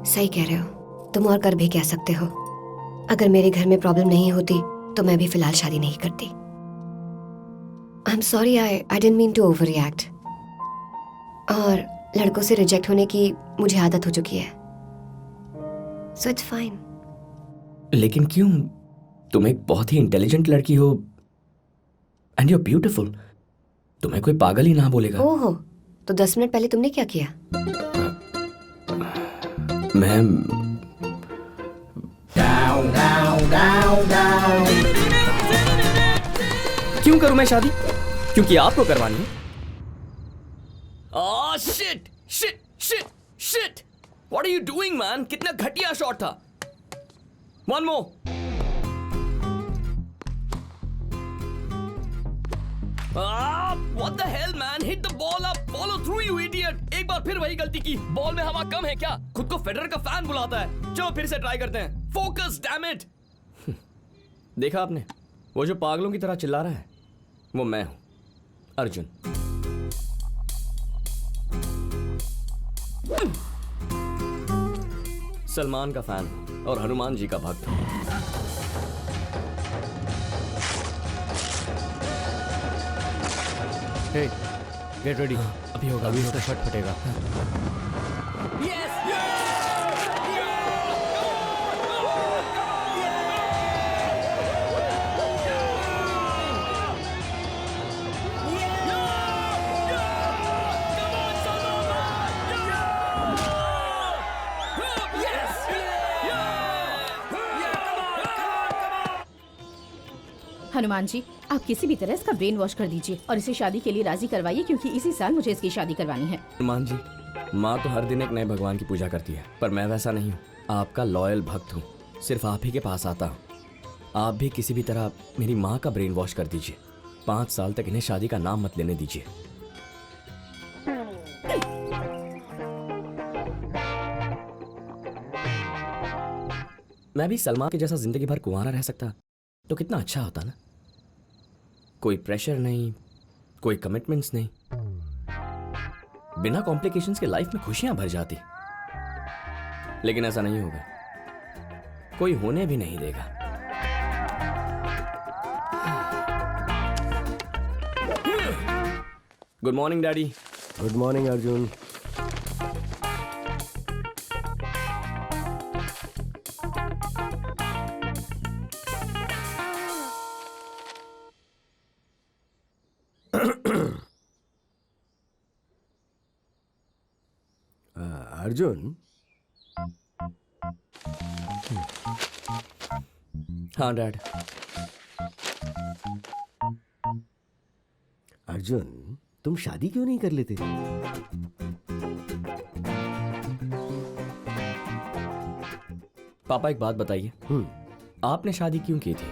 सही कह रहे हो, तुम और कर भी कह सकते हो। अगर मेरे घर में प्रॉब्लम नहीं होती तो मैं भी फिलहाल शादी नहीं करती। I am sorry, I didn't mean to overreact. और लड़कों से रिजेक्ट होने की मुझे आदत हो चुकी है, सो इट्स फाइन। लेकिन क्यों? तुम एक बहुत ही इंटेलिजेंट लड़की हो एंड यू आर ब्यूटीफुल। तुम्हें कोई पागल ही ना बोलेगा। ओहो, तो 10 मिनट पहले तुमने क्या किया? मैं क्यों करूं मैं शादी? क्योंकि आपको करवानी है। Oh shit shit shit shit, what are you doing man? कितना घटिया शॉट था। One more. What the hell man? Hit the ball up, follow through you idiot! एक बार फिर वही गलती की। बॉल में हवा कम है क्या? खुद को फेडरर का फैन बुलाता है। चलो फिर से ट्राई करते हैं। Focus, damn it! देखा आपने? वो जो पागलों की तरह चिल्ला रहा है, वो मैं हूं, अर्जुन। सलमान का फैन और हनुमान जी का भक्त। Hey, get ready. अभी होगा, अभी उसका शर्ट फटेगा। हनुमान जी, आप किसी भी तरह इसका ब्रेन वॉश कर दीजिए और इसे शादी के लिए राजी करवाइए, क्योंकि इसी साल मुझे इसकी शादी करवानी है। हनुमान जी, माँ तो हर दिन एक नए भगवान की पूजा करती है, पर मैं वैसा नहीं हूँ। आपका लॉयल भक्त हूँ, सिर्फ आप ही के पास आता हूँ। आप भी किसी भी तरह मेरी माँ का ब्रेन वॉश कर दीजिए। 5 साल तक इन्हें शादी का नाम मत लेने दीजिए। मैं भी सलमान के जैसा जिंदगी भर कुंवारा रह सकता तो कितना अच्छा होता ना। कोई प्रेशर नहीं, कोई कमिटमेंट्स नहीं, बिना कॉम्प्लिकेशंस के लाइफ में खुशियां भर जाती। लेकिन ऐसा नहीं होगा, कोई होने भी नहीं देगा। Good morning daddy. Good morning Arjun. Arjun. हाँ डैड। अर्जुन, तुम शादी क्यों नहीं कर लेते? पापा एक बात बताइए, आपने शादी क्यों की थी?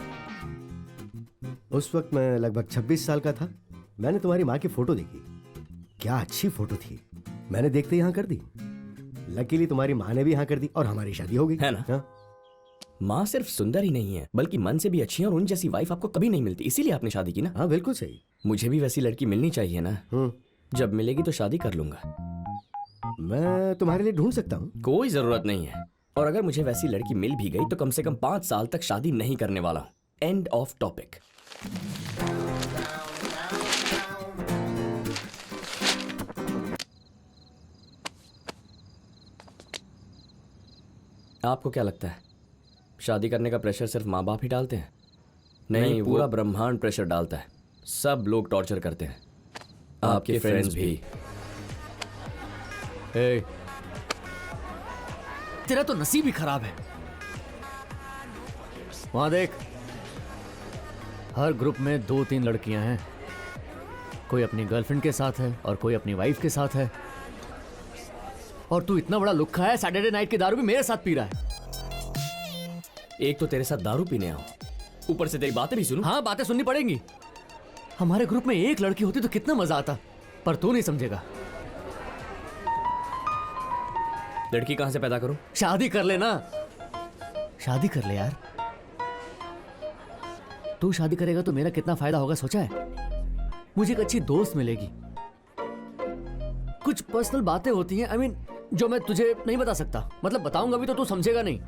उस वक्त मैं लगभग 26 साल का था। मैंने तुम्हारी माँ की फोटो देखी, क्या अच्छी फोटो थी। मैंने देखते यहाँ कर दी। लकीली तुम्हारी माँ ने भी हाँ कर दी और हमारी शादी हो गई, है ना? हाँ? माँ सिर्फ सुंदर ही नहीं है, बल्कि मन से भी अच्छी है, और उन जैसी वाइफ आपको कभी नहीं मिलती, इसीलिए आपने शादी की ना। हाँ बिल्कुल सही। मुझे भी वैसी लड़की मिलनी चाहिए ना। जब मिलेगी तो शादी कर लूंगा। मैं तुम्हारे लिए ढूंढ सकता हूँ। कोई जरूरत नहीं है, और अगर मुझे वैसी लड़की मिल भी गई तो कम से कम 5 साल तक शादी नहीं करने वाला हूँ। End of topic. आपको क्या लगता है, शादी करने का प्रेशर सिर्फ माँ बाप ही डालते हैं? नहीं, पूरा ब्रह्मांड प्रेशर डालता है। सब लोग टॉर्चर करते हैं, आपके फ्रेंड्स भी। ए, तेरा तो नसीब ही खराब है। वहां देख, हर ग्रुप में 2-3 लड़कियां हैं। कोई अपनी गर्लफ्रेंड के साथ है और कोई अपनी वाइफ के साथ है। और तू इतना बड़ा लुक्खा है, सैटरडे नाइट की दारू भी मेरे साथ पी रहा है। एक तो तेरे साथ दारू पीने आओ, ऊपर से तेरी बातें भी सुनूं। हाँ, बातें सुननी पड़ेंगी। हमारे ग्रुप में एक लड़की होती तो कितना मजा आता, पर तू नहीं समझेगा। लड़की कहां से पैदा करूं? शादी कर ले ना, शादी कर ले यार। तू शादी करेगा तो मेरा कितना फायदा होगा सोचा है? मुझे एक अच्छी दोस्त मिलेगी, कुछ पर्सनल बातें होती हैं, I mean, जो मैं तुझे नहीं बता सकता। मतलब बताऊंगा भी तो तू समझेगा नहीं,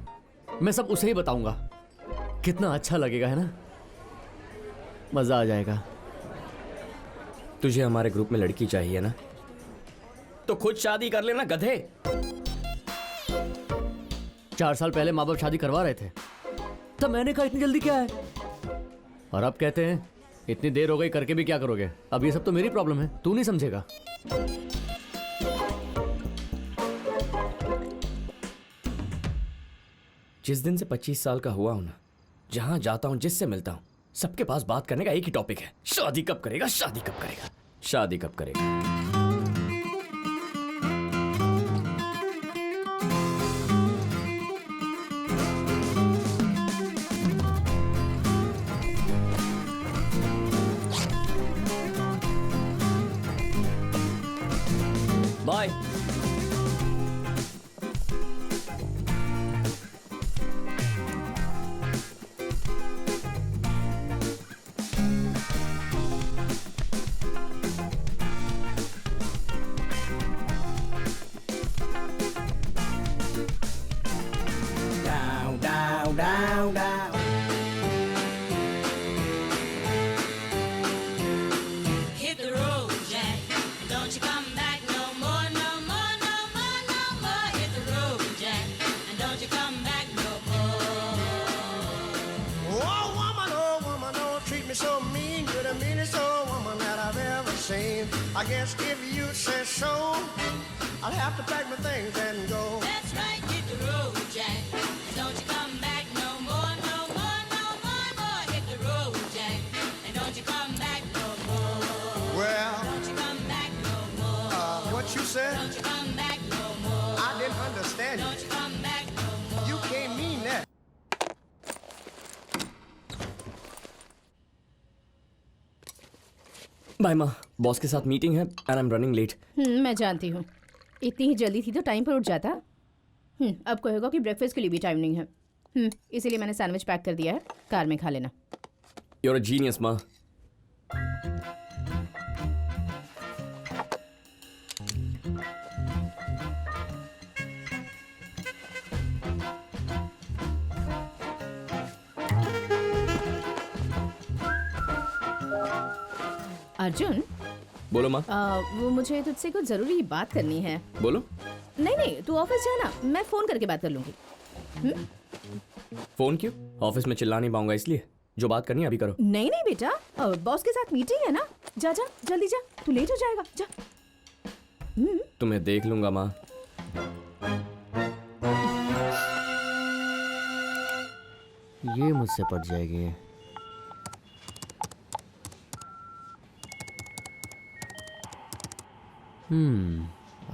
मैं सब उसे ही बताऊंगा। कितना अच्छा लगेगा है ना, मजा आ जाएगा। तुझे हमारे ग्रुप में लड़की चाहिए ना, तो खुद शादी कर लेना गधे। 4 साल पहले माँ बाप शादी करवा रहे थे, तब मैंने कहा इतनी जल्दी क्या है, और अब कहते हैं इतनी देर हो गई करके भी क्या करोगे। अब ये सब तो मेरी प्रॉब्लम है, तू नहीं समझेगा। जिस दिन से 25 साल का हुआ हूं ना, जहां जाता हूं, जिससे मिलता हूं, सबके पास बात करने का एक ही टॉपिक है, शादी कब करेगा, शादी कब करेगा, शादी कब करेगा। Bye. Down, down, down, down. Hit the road, Jack. Don't you come back no more, no more, no more, no more. Hit the road, Jack. And don't you come back no more. Oh woman, don't treat me so mean. You're the meanest old woman that I've ever seen. I guess if you say so, I'll have to pack my things and go. That's right, hit the road, Jack. And don't you come back no more, no more, no more, more. Hit the road, Jack. And don't you come back no more. Well, Don't you come back no more. what you said, Don't you come back no more. I didn't understand Don't you. you come back no more. You can't mean that. Bye माँ, boss के साथ meeting है and I am running late. मैं जानती हूँ, इतनी ही जल्दी थी तो टाइम पर उठ जाता। अब कहेगा कि ब्रेकफास्ट के लिए भी टाइम नहीं है। इसीलिए मैंने सैंडविच पैक कर दिया है, कार में खा लेना। यू आर अ जीनियस माँ। अर्जुन, बोलो माँ। वो मुझे तुझसे कुछ जरूरी बात करनी है। बोलो। नहीं, तू ऑफिस जाना, मैं फोन करके बात कर लूंगी। फोन क्यों? ऑफिस में चिल्ला नहीं पाऊंगा इसलिए। जो बात करनी है अभी करो। नहीं बेटा, बॉस के साथ मीटिंग है ना। जा जल्दी जा, तू लेट हो जाएगा। जा। तुम्हें देख लूंगा माँ। ये मुझसे पट जाएगी।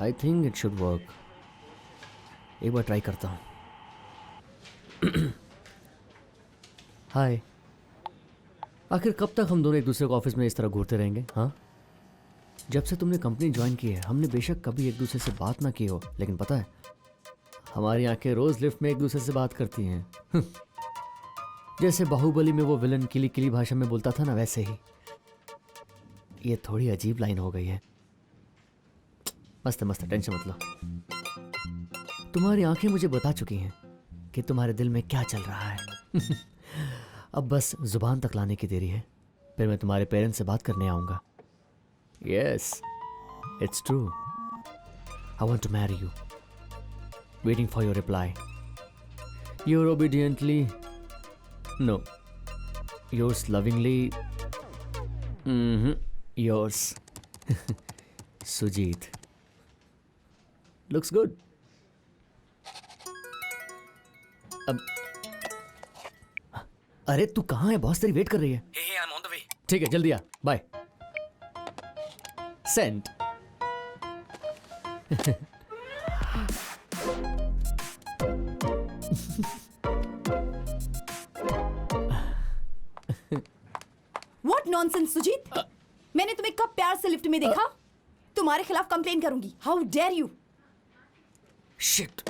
I think it should work. एक बार ट्राई करता हूँ। हाय, आखिर कब तक हम दोनों एक दूसरे को ऑफिस में इस तरह घूरते रहेंगे? हाँ, जब से तुमने कंपनी ज्वाइन की है, हमने बेशक कभी एक दूसरे से बात ना की हो, लेकिन पता है हमारी आंखें रोज लिफ्ट में एक दूसरे से बात करती हैं। जैसे बाहुबली में वो विलन किली किली भाषा में बोलता था ना, वैसे ही। ये थोड़ी अजीब लाइन हो गई है। मस्त मस्त, टेंशन मत लो। तुम्हारी आंखें मुझे बता चुकी हैं कि तुम्हारे दिल में क्या चल रहा है। अब बस जुबान तक लाने की देरी है, फिर मैं तुम्हारे पेरेंट्स से बात करने आऊंगा। Yes, it's true. I want to marry you. Waiting for your reply. Your obediently, no, yours lovingly, yours Sujit. Looks good. अब अरे तू कहाँ है? बॉस तेरी वेट कर रही है। Hey, I'm on the way. ठीक है, जल्दी आ। Bye. Send. What nonsense, Sujit? से लिफ्ट में देखा? तुम्हारे खिलाफ कंप्लेन करूंगी। How dare you. Shit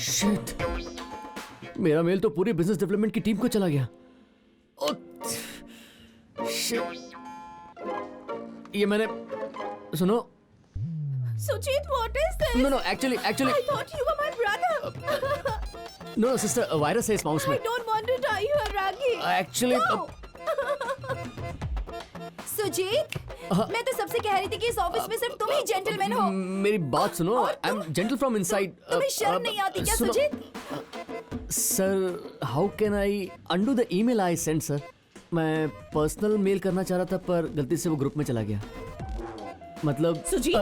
shit, मेरा मेल तो पूरी बिजनेस डेवलपमेंट की टीम को चला गया। शिट, ये मैंने सुनो। Sujit, what is this? No actually I thought you were my brother. No sister, virus है इस माउस में I don't want to die here, Ragi. Actually. Sujit, मैं तो सबसे कह रही थी कि इस ऑफिस में सिर्फ तुम ही जेंटलमैन हो। मेरी बात सुनो, I am gentle from inside. तुम्हें शर्म नहीं आती क्या Sujit? Sir, how can I undo the email I send sir? मैं पर्सनल मेल करना चाह रहा था पर गलती से वो ग्रुप में चला गया। मतलब सुजीत,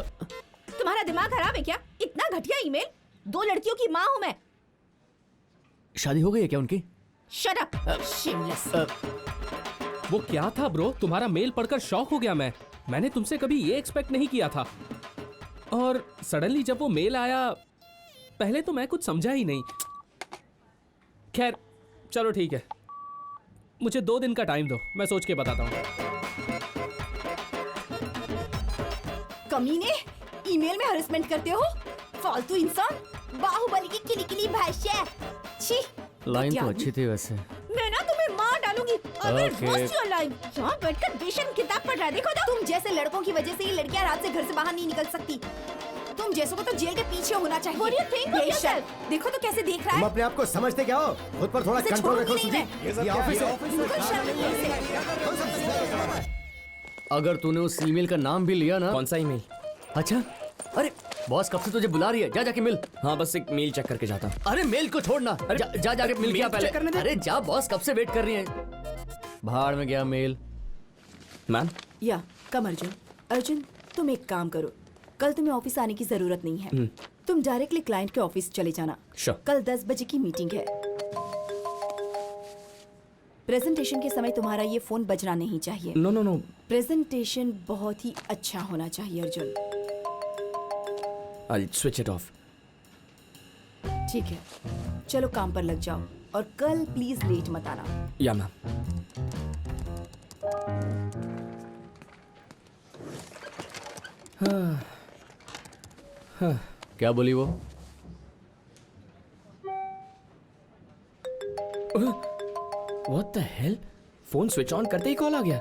तुम्हारा दिमाग खराब है क्या? इतना घटिया ईमेल? 2 लड़कियों की माँ हूँ मैं। शादी हो गई है क्या उनकी? Shut up, shameless. वो क्या था ब्रो? तुम्हारा मेल पढ़कर शॉक हो गया मैं। मैंने तुमसे कभी ये एक्सपेक्ट नहीं किया था। और सडनली जब वो मेल आया, पहले तो मैं कुछ समझा ही नहीं। खैर, चलो ठीक है, मुझे 2 दिन का टाइम दो, मैं सोच के बताता हूँ। कमीने, ईमेल में हरेसमेंट करते हो? फालतू इंसान, बाहुबली की किली भाषा। छी, लाइन क्या तो आदमी? अच्छी थी वैसे। मैं ना तुम्हें मार डालूंगी। Okay. यहाँ बैठकर बेशर्म किताब पढ़ रहा है। देखो तुम जैसे लड़कों की वजह से ही लड़कियां रात से घर से बाहर नहीं निकल सकती। तुम जैसों को तो जेल के पीछे होना चाहिए। What do you think of yourself? देखो तो कैसे देख रहा तुम है। अपने आप को समझते क्या हो? खुद पर थोड़ा इसे कंट्रोल रखो छोड़ूंगी नहीं सुजीत। ये ऑफिस है। बिल्कुल शर्म नहीं है इसे। अगर तूने उस ईमेल का नाम भी लिया ना। कौन सा ईमेल? अच्छा, अरे बॉस कब से तुझे बुला रही है, जा जाके मिल। हाँ, बस एक मेल चेक करके जाता हूँ। अरे मेल को छोड़ना, जा जाके मिल गया मेल चेक करने पहले। दे। अरे जा, बॉस कब से वेट कर रही है। भाड़ में गया मेल। मैम, या कम अर्जुन। अर्जुन, तुम एक काम करो, कल तुम्हें ऑफिस आने की जरूरत नहीं है। तुम डायरेक्टली क्लाइंट के ऑफिस चले जाना। Sure. कल 10 बजे की मीटिंग है। प्रेजेंटेशन के समय तुम्हारा ये फोन बजना नहीं चाहिए। No no no. प्रेजेंटेशन बहुत ही अच्छा होना चाहिए Arjun. I'll switch it off. ठीक है, चलो काम पर लग जाओ और कल प्लीज लेट मत आना। या मैम। क्या बोली वो? What the hell? Phone switch on करते ही कॉल आ गया।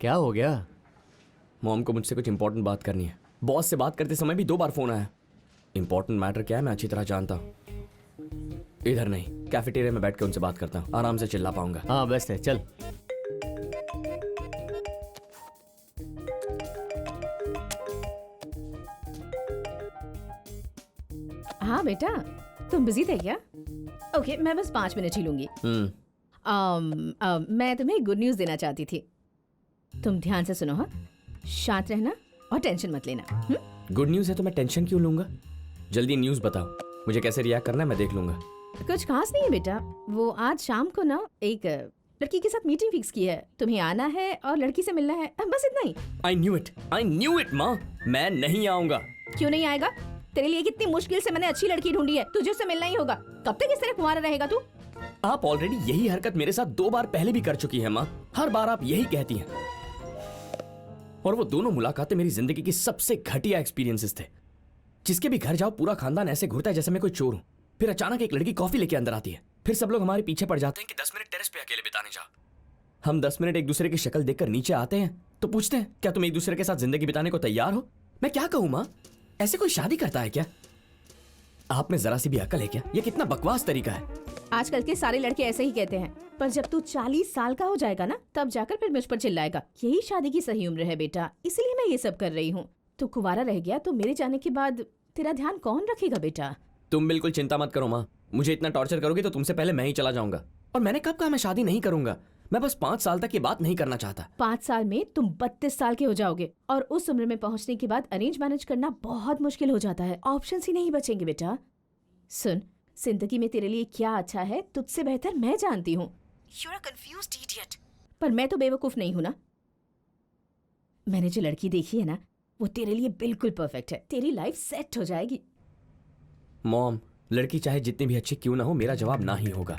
क्या हो गया? मॉम को मुझसे कुछ इंपॉर्टेंट बात करनी है। बॉस से बात करते समय भी 2 बार फोन आया। इंपॉर्टेंट मैटर क्या है मैं अच्छी तरह जानता हूँ। इधर नहीं, कैफेटेरिया में बैठ के उनसे बात करता हूँ, आराम से चिल्ला पाऊंगा। हाँ बेस्ट है, चल। हाँ बेटा, तुम बिजी थे क्या? ओके, मैं बस 5 मिनट ही लूंगी। मैं तुम्हें गुड न्यूज़ देना चाहती थी। तुम ध्यान से सुनो। हाँ, शांत रहना और टेंशन मत लेना। गुड न्यूज़ है तो मैं टेंशन क्यों लूंगा? जल्दी न्यूज़ बताओ, मुझे कैसे रिएक्ट करना है मैं देख लूंगा। कुछ खास नहीं है बेटा। वो आज शाम को ना एक लड़की के साथ मीटिंग फिक्स की है। तुम्हें आना है और लड़की से मिलना है, बस इतना ही। आई न्यू इट माँ, मैं नहीं आऊंगा। क्यों नहीं आएगा? तेरे लिए कितनी मुश्किल से मैंने अच्छी लड़की ढूंढी है, तुझे उससे मिलना ही होगा। कब तक इस तरह कुंवारा रहेगा तू? आप ऑलरेडी यही हरकत मेरे साथ 2 बार पहले भी कर चुकी है माँ। हर बार आप यही कहती हैं। और वो दोनों मुलाकातें मेरी जिंदगी की सबसे घटिया एक्सपीरियंसेस थे। जिसके भी घर जाओ पूरा खानदान ऐसे घूरता है जैसे मैं कोई चोर हूँ। फिर अचानक एक लड़की कॉफी लेके अंदर आती है, फिर सब लोग हमारे पीछे पड़ जाते हैं कि 10 मिनट टेरेस पे अकेले बिताने जाओ। हम 10 मिनट एक दूसरे की शक्ल देखकर नीचे आते हैं तो पूछते हैं क्या तुम एक दूसरे के साथ जिंदगी बिताने को तैयार हो? मैं क्या कहूँ माँ, ऐसे कोई शादी करता है क्या? आप में जरा सी भी अकल है क्या? ये कितना बकवास तरीका है। आजकल के सारे लड़के ऐसे ही कहते हैं, पर जब तू 40 साल का हो जाएगा ना, तब जाकर फिर मुझ पर चिल्लाएगा। यही शादी की सही उम्र है बेटा, इसलिए मैं ये सब कर रही हूँ। तू कुंवारा रह गया तो मेरे जाने के बाद तेरा ध्यान कौन रखेगा बेटा? तुम बिल्कुल चिंता मत करो माँ, मुझे इतना टॉर्चर करोगे तो तुमसे पहले मैं ही चला जाऊंगा। और मैंने कब कहा मैं शादी नहीं करूंगा? मैं बस 5 साल तक ये बात नहीं करना चाहता। 5 साल में तुम 32 साल के हो जाओगे और उस उम्र में पहुंचने के बाद अरेंज मैनेज करना बहुत मुश्किल हो जाता है। ऑप्शन ही नहीं बचेंगे बेटा। सुन, जिंदगी में तेरे लिए क्या अच्छा है तुझसे बेहतर मैं जानती हूँ। You're a confused idiot. पर मैं तो बेवकूफ नहीं हूं ना। मैंने जो लड़की देखी है ना, वो तेरे लिए बिल्कुल परफेक्ट है। तेरी लाइफ सेट हो जाएगी। मॉम, लड़की चाहे जितनी भी अच्छी क्यों ना हो, मेरा जवाब ना ही होगा।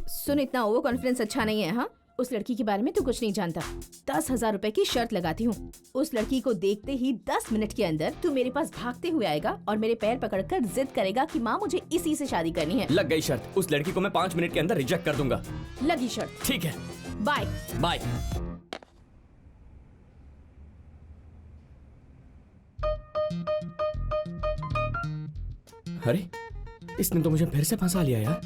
सुन, इतना ओवर कॉन्फिडेंस अच्छा नहीं है। हाँ, उस लड़की के बारे में तू कुछ नहीं जानता। 10,000 रुपए की शर्त लगाती हूँ, उस लड़की को देखते ही 10 मिनट के अंदर तू मेरे पास भागते हुए आएगा और मेरे पैर पकड़कर जिद करेगा कि माँ मुझे इसी से शादी करनी है। लग गई शर्त। उस लड़की को मैं 5 मिनट के अंदर रिजेक्ट कर दूंगा। लगी शर्त। ठीक है, बाय बाय। अरे, इसने तो मुझे फिर से फंसा लिया यार।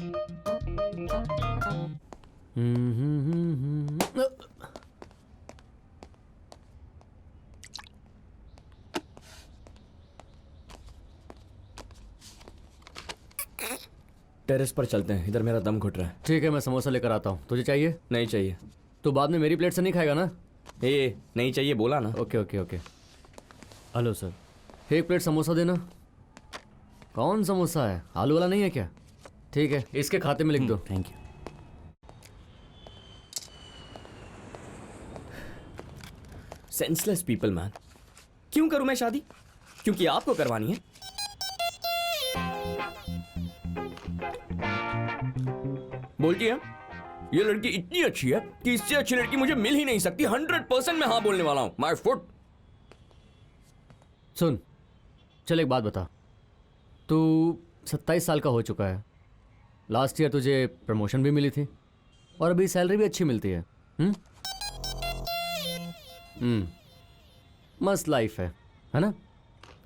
टेरेस पर चलते हैं, इधर मेरा दम घुट रहा है। ठीक है, मैं समोसा लेकर आता हूँ। तुझे चाहिए? नहीं चाहिए। तो बाद में मेरी प्लेट से नहीं खाएगा ना? ए, नहीं चाहिए बोला ना। Okay okay okay. Hello sir, एक प्लेट समोसा देना। कौन समोसा है? आलू वाला नहीं है क्या? ठीक है, इसके खाते में लिख दो। Thank you. Senseless people man. क्यों करूं मैं शादी? क्योंकि आपको करवानी है। बोलती है ये लड़की इतनी अच्छी है कि इससे अच्छी लड़की मुझे मिल ही नहीं सकती। 100% मैं हाँ बोलने वाला हूं। My foot. सुन, चल एक बात बता। तू 27 साल का हो चुका है। लास्ट ईयर तुझे प्रमोशन भी मिली थी और अभी सैलरी भी अच्छी मिलती है। मस्त लाइफ है ना?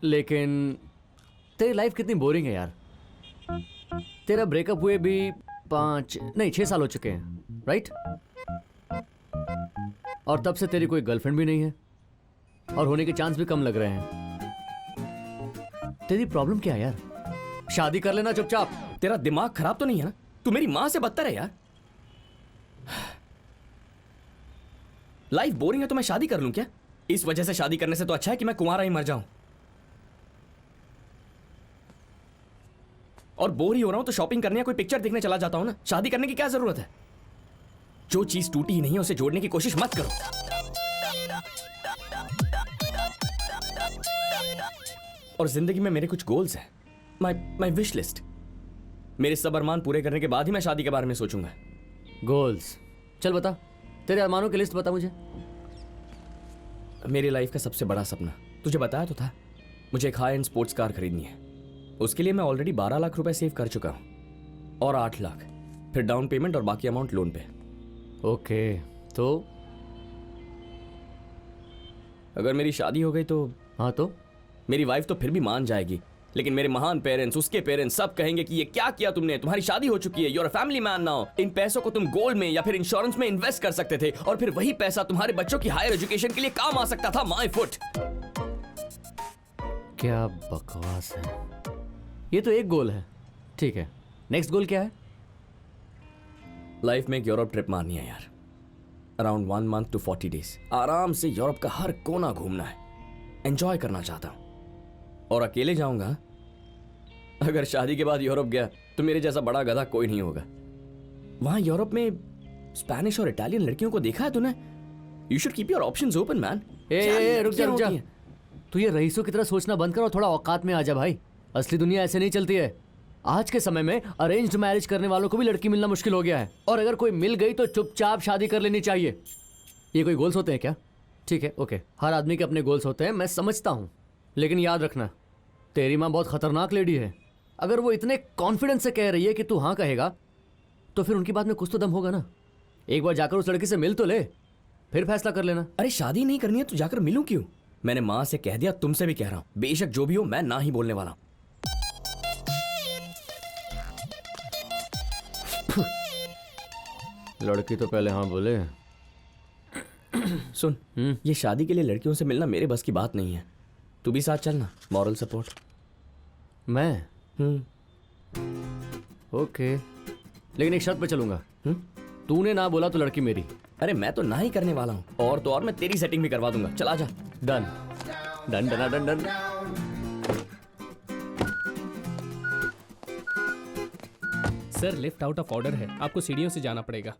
लेकिन तेरी लाइफ कितनी बोरिंग है यार। तेरा ब्रेकअप हुए भी 6 साल हो चुके हैं, राइट? और तब से तेरी कोई गर्लफ्रेंड भी नहीं है और होने के चांस भी कम लग रहे हैं। तेरी प्रॉब्लम क्या है यार? शादी कर लेना चुपचाप। तेरा दिमाग खराब तो नहीं है ना? तू मेरी मां से बदतर है यार। लाइफ बोरिंग है तो मैं शादी कर लूं क्या? इस वजह से शादी करने से तो अच्छा है कि मैं कुंवारा ही मर जाऊं। और बोर ही हो रहा हूं तो शॉपिंग करने या कोई पिक्चर देखने चला जाता हूं ना। शादी करने की क्या जरूरत है? जो चीज टूटी ही नहीं है उसे जोड़ने की कोशिश मत करो। और जिंदगी में मेरे कुछ गोल्स हैं। My wish list. मेरे सब अरमान पूरे करने के बाद ही मैं शादी के बारे में सोचूंगा। गोल्स? चल बता, तेरे अरमानों की लिस्ट बता मुझे। मेरी लाइफ का सबसे बड़ा सपना तुझे बताया तो था, मुझे एक हाई एंड स्पोर्ट्स कार खरीदनी है। उसके लिए मैं ऑलरेडी 12 लाख रुपए सेव कर चुका हूं और 8 लाख फिर डाउन पेमेंट और बाकी अमाउंट लोन पे। ओके, तो अगर मेरी शादी हो गई तो? हाँ, तो मेरी वाइफ तो फिर भी मान जाएगी, लेकिन मेरे महान पेरेंट्स, उसके पेरेंट्स सब कहेंगे कि ये क्या किया तुमने, तुम्हारी शादी हो चुकी है, you are a family man now. इन पैसों को तुम गोल्ड में या फिर इंश्योरेंस में इन्वेस्ट कर सकते थे और फिर वही पैसा तुम्हारे बच्चों की हायर एजुकेशन के लिए काम आ सकता था। My foot. क्या बकवास है। ये तो एक गोल है, ठीक है। नेक्स्ट गोल क्या है? लाइफ में एक यूरोप ट्रिप मारनी है यार। Around 1 month to 40 days। आराम से यूरोप का हर कोना घूमना है। एंजॉय करना चाहता हूं और अकेले जाऊंगा। अगर शादी के बाद यूरोप गया तो मेरे जैसा बड़ा गधा कोई नहीं होगा। वहां यूरोप में स्पेनिश और इटालियन लड़कियों को देखा है तूने? You should keep your options open man. रुक जा। तू ये रईसों की तरह सोचना बंद कर और थोड़ा औकात में आ जा भाई। असली दुनिया ऐसे नहीं चलती है। आज के समय में अरेंज्ड मैरिज करने वालों को भी लड़की मिलना मुश्किल हो गया है और अगर कोई मिल गई तो चुपचाप शादी कर लेनी चाहिए। ये कोई गोल्स होते हैं क्या? ठीक है, ओके, हर आदमी के अपने गोल्स होते हैं, मैं समझता हूँ, लेकिन याद रखना तेरी माँ बहुत खतरनाक लेडी है। अगर वो इतने कॉन्फिडेंस से कह रही है कि तू हाँ कहेगा तो फिर उनकी बात में कुछ तो दम होगा ना। एक बार जाकर उस लड़की से मिल तो ले, फिर फैसला कर लेना। अरे शादी नहीं करनी है तो जाकर मिलूं क्यों? मैंने माँ से कह दिया, तुमसे भी कह रहा हूं, बेशक जो भी हो मैं ना ही बोलने वाला हूं। लड़की तो पहले हाँ बोले। सुन, ये शादी के लिए लड़कियों से मिलना मेरे बस की बात नहीं है। तू भी साथ चलना, मॉरल सपोर्ट। मैं? ओके, लेकिन एक शर्त पे चलूंगा। तूने ना बोला तो लड़की मेरी। अरे मैं तो ना ही करने वाला हूँ, और तो और मैं तेरी सेटिंग भी करवा दूंगा। चल आजा। Done done done done done. Sir lift out of order है, आपको सीढ़ियों से जाना पड़ेगा।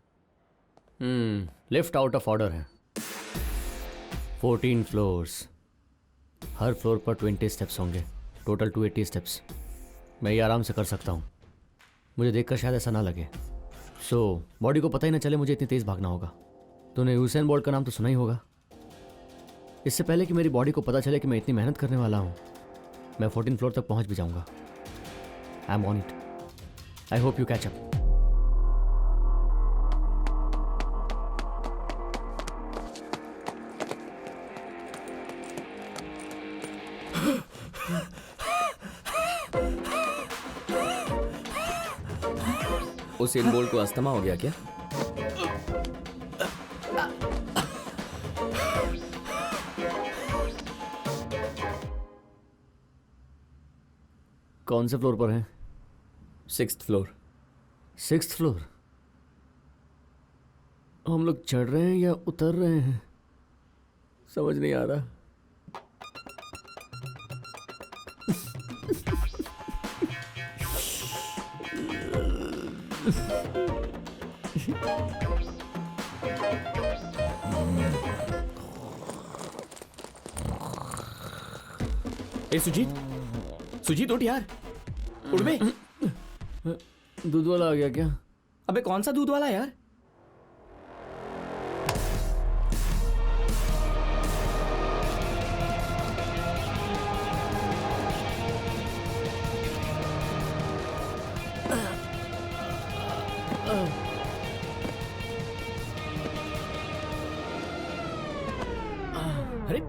लिफ्ट आउट ऑफ ऑर्डर है। 14 फ्लोर्स, हर फ्लोर पर 20 स्टेप्स होंगे, टोटल 280 स्टेप्स। मैं ये आराम से कर सकता हूँ। मुझे देखकर शायद ऐसा ना लगे। सो बॉडी को पता ही ना चले मुझे इतनी तेज़ भागना होगा। तूने यूसेन बोल्ट का नाम तो सुना ही होगा। इससे पहले कि मेरी बॉडी को पता चले कि मैं इतनी मेहनत करने वाला हूँ, मैं 14 फ्लोर तक पहुँच भी जाऊँगा। I am on it. I hope you catch up. उस इन बोल्ट को अस्थमा हो गया क्या? कौन से फ्लोर पर है? 6th floor. 6th floor? हम लोग चढ़ रहे हैं या उतर रहे हैं, समझ नहीं आ रहा। ए सुजीत, सुजीत उठ यार, उठ बे। दूध वाला आ गया क्या? अबे कौन सा दूध वाला यार? अरे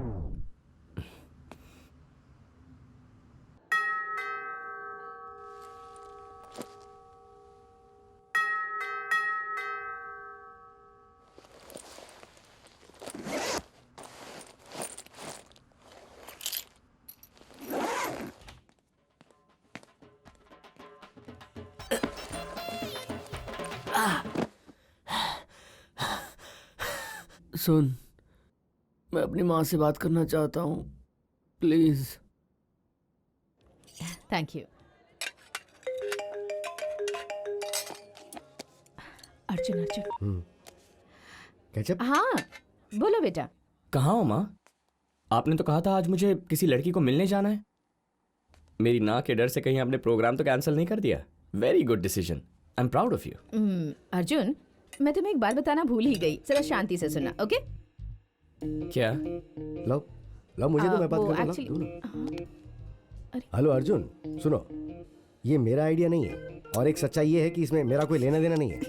सुन, मैं अपनी माँ से बात करना चाहता हूँ, please. Thank you. Arjun Arjun. Catch up? हाँ बोलो बेटा। कहाँ हो माँ? आपने तो कहा था आज मुझे किसी लड़की को मिलने जाना है। मेरी ना के डर से कहीं आपने प्रोग्राम तो कैंसिल नहीं कर दिया? Very good decision, I am proud of you. Arjun, मैं तुम्हें एक बात बताना भूल ही गई, जरा शांति से सुनना, ओके? क्या? लो लो, मुझे तो मैं बात वो करता actually- हूँ। हेलो अर्जुन, सुनो, ये मेरा आइडिया नहीं है और एक सच्चाई ये है कि इसमें मेरा कोई लेना देना नहीं है।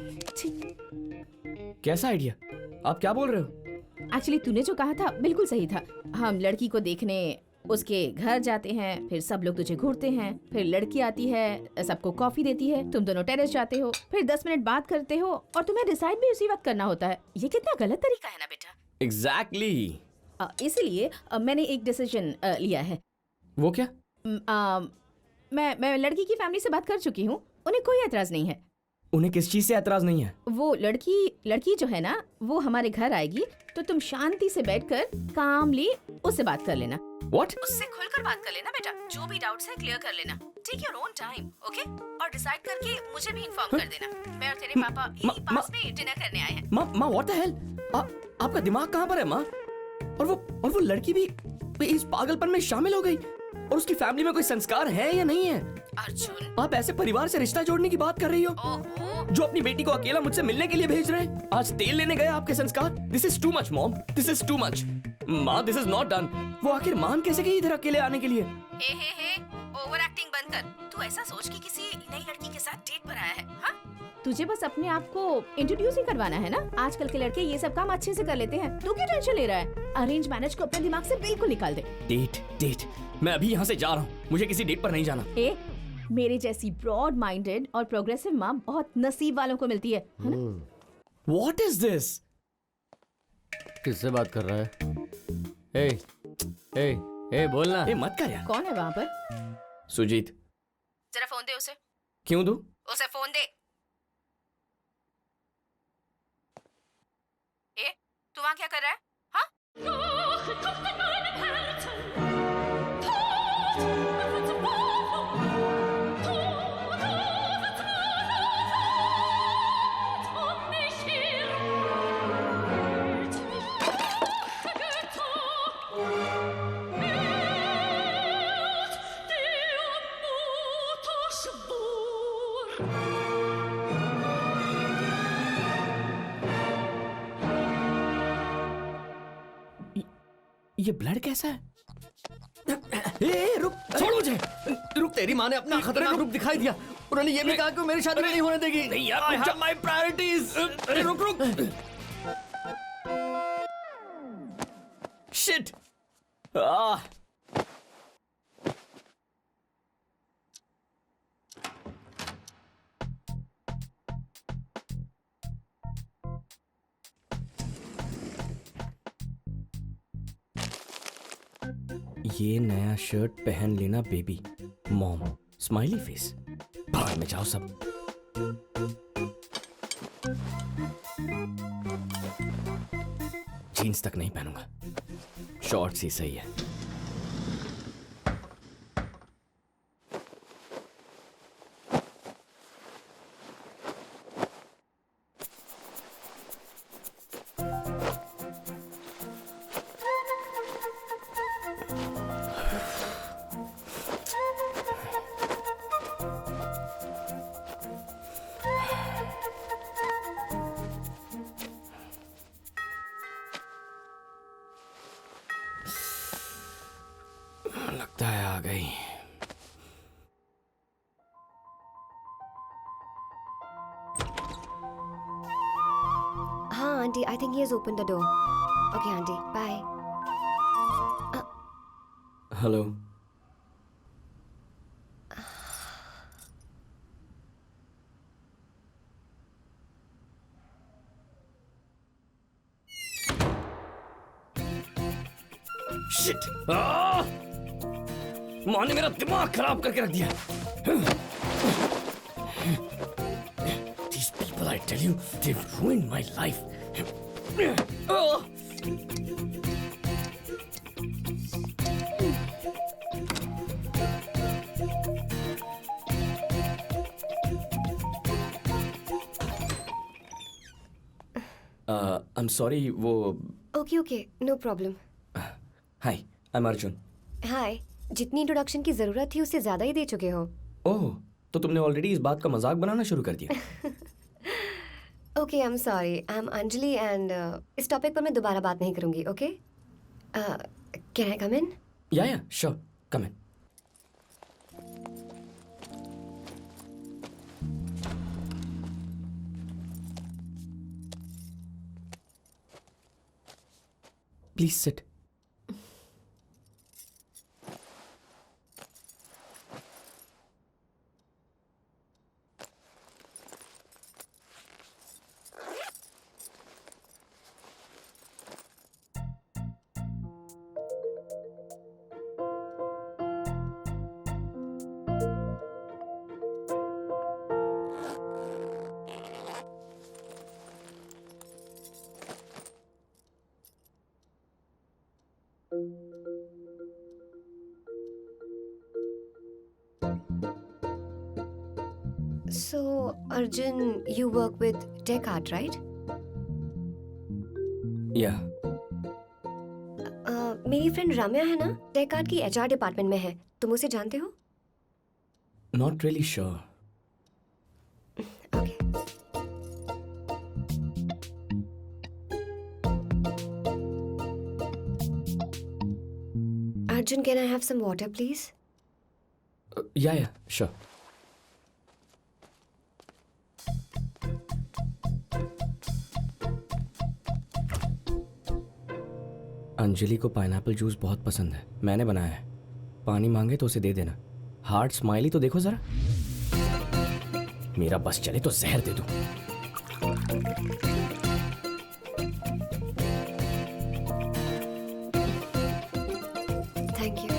कैसा आइडिया? आप क्या बोल रहे हो? एक्चुअली तूने जो कहा था बिल्कुल सही था। हम लड़की को देखने उसके घर जाते हैं, फिर सब लोग तुझे घूरते हैं, फिर लड़की आती है, सबको कॉफी देती है, तुम दोनों टेरेस जाते हो, फिर 10 मिनट बात करते हो और तुम्हें डिसाइड भी उसी वक्त करना होता है। ये कितना गलत तरीका है ना बेटा। एग्जैक्टली। इसीलिए मैंने एक डिसीजन लिया है। वो क्या? मैं लड़की की फैमिली से बात कर चुकी हूँ, उन्हें कोई एतराज नहीं है। उन्हें किस चीज से एतराज नहीं है? वो लड़की जो है ना, वो हमारे घर आएगी तो तुम शांति से बैठकर कामली उससे बात कर लेना। What? उससे खुलकर बात कर लेना बेटा, जो भी डाउट्स है क्लियर कर लेना। Take your own time, okay? और डिसाइड करके मुझे भी इन्फॉर्म कर देना। मैं और तेरे पापा यही पास में डिनर करने आए हैं। माँ व्हाट द हेल? आपका दिमाग कहाँ पर है माँ? और वो लड़की भी इस पागलपन में शामिल हो गई? और उसकी फैमिली में कोई संस्कार है या नहीं है? अर्जुन, आप ऐसे परिवार से रिश्ता जोड़ने की बात कर रही हो ओहो, जो अपनी बेटी को अकेला मुझसे मिलने के लिए भेज रहे हैं? आज तेल लेने गए आपके संस्कार? This is too much mom, this is too much. माँ दिस इज नॉट डन। वो आखिर मान कैसे गई इधर अकेले आने के लिए? हे ओवर एक्टिंग बंद कर। तू ऐसा सोच कि किसी नई लड़की के साथ डेट पर आया है। हाँ, तुझे बस अपने आप को इंट्रोड्यूस ही करवाना है ना। आजकल के लड़के ये सब काम अच्छे से कर लेते हैं, तू क्यों टेंशन ले रहा है? अरेंज मैरिज को अपने दिमाग से बिल्कुल निकाल दे। डेट मैं अभी यहाँ से जा रहा हूँ, मुझे किसी डेट पर नहीं जाना। मेरे जैसी ब्रॉड माइंडेड और प्रोग्रेसिव माँ बहुत नसीब वालों को मिलती है ना? What is this? किससे बात कर रहा है? ए बोलना। ए मत कर यार। कौन है वहाँ पर? सुजीत। जरा फोन दे उसे। क्यों दूं? उसे फोन दे। तू वहाँ क्या कर रहा है? ये ब्लड कैसा है? ए, रुक, छोड़ मुझे। रुक, तेरी माँ ने अपना खतरनाक रूप दिखाई दिया। उन्होंने ये भी कहा कि वो मेरी शादी नहीं होने देगी। नहीं यार, I have my priorities। रुक रुक। Shit। ये नया शर्ट पहन लेना बेबी। Mom smiley face. बाहर में जाओ सब। जीन्स तक नहीं पहनूंगा, शॉर्ट्स ही सही है। लगता है आ गई। हाँ aunty, I think he has open the door. Okay aunty, bye. Hello. Shit! माँ ने मेरा दिमाग खराब करके रख दिया। These people, I tell you, they've ruined my life. I'm sorry, वो okay okay, no problem. Hi, I'm Arjun. Hi, जितनी इंट्रोडक्शन की जरूरत थी उससे ज्यादा ही दे चुके हो। ओह, तो तुमने ऑलरेडी इस बात का मजाक बनाना शुरू कर दिया। Okay, I am sorry, I am Anjali and इस टॉपिक पर मैं दोबारा बात नहीं करूंगी। ओके, कैन आई कम इन? या, sure, come in. Please sit. So, Arjun, you work with Tech Art, right? या, मेरी फ्रेंड राम्या है ना, टेक आर्ट की एचआर डिपार्टमेंट में है। तुम उसे जानते हो? Not really sure. Okay. Arjun, can I have some water, please? या, श्योर। अंजलि को पाइनएप्पल जूस बहुत पसंद है, मैंने बनाया है। पानी मांगे तो उसे दे देना। हार्ट स्माइली तो देखो जरा। मेरा बस चले तो जहर दे दूं। Thank you.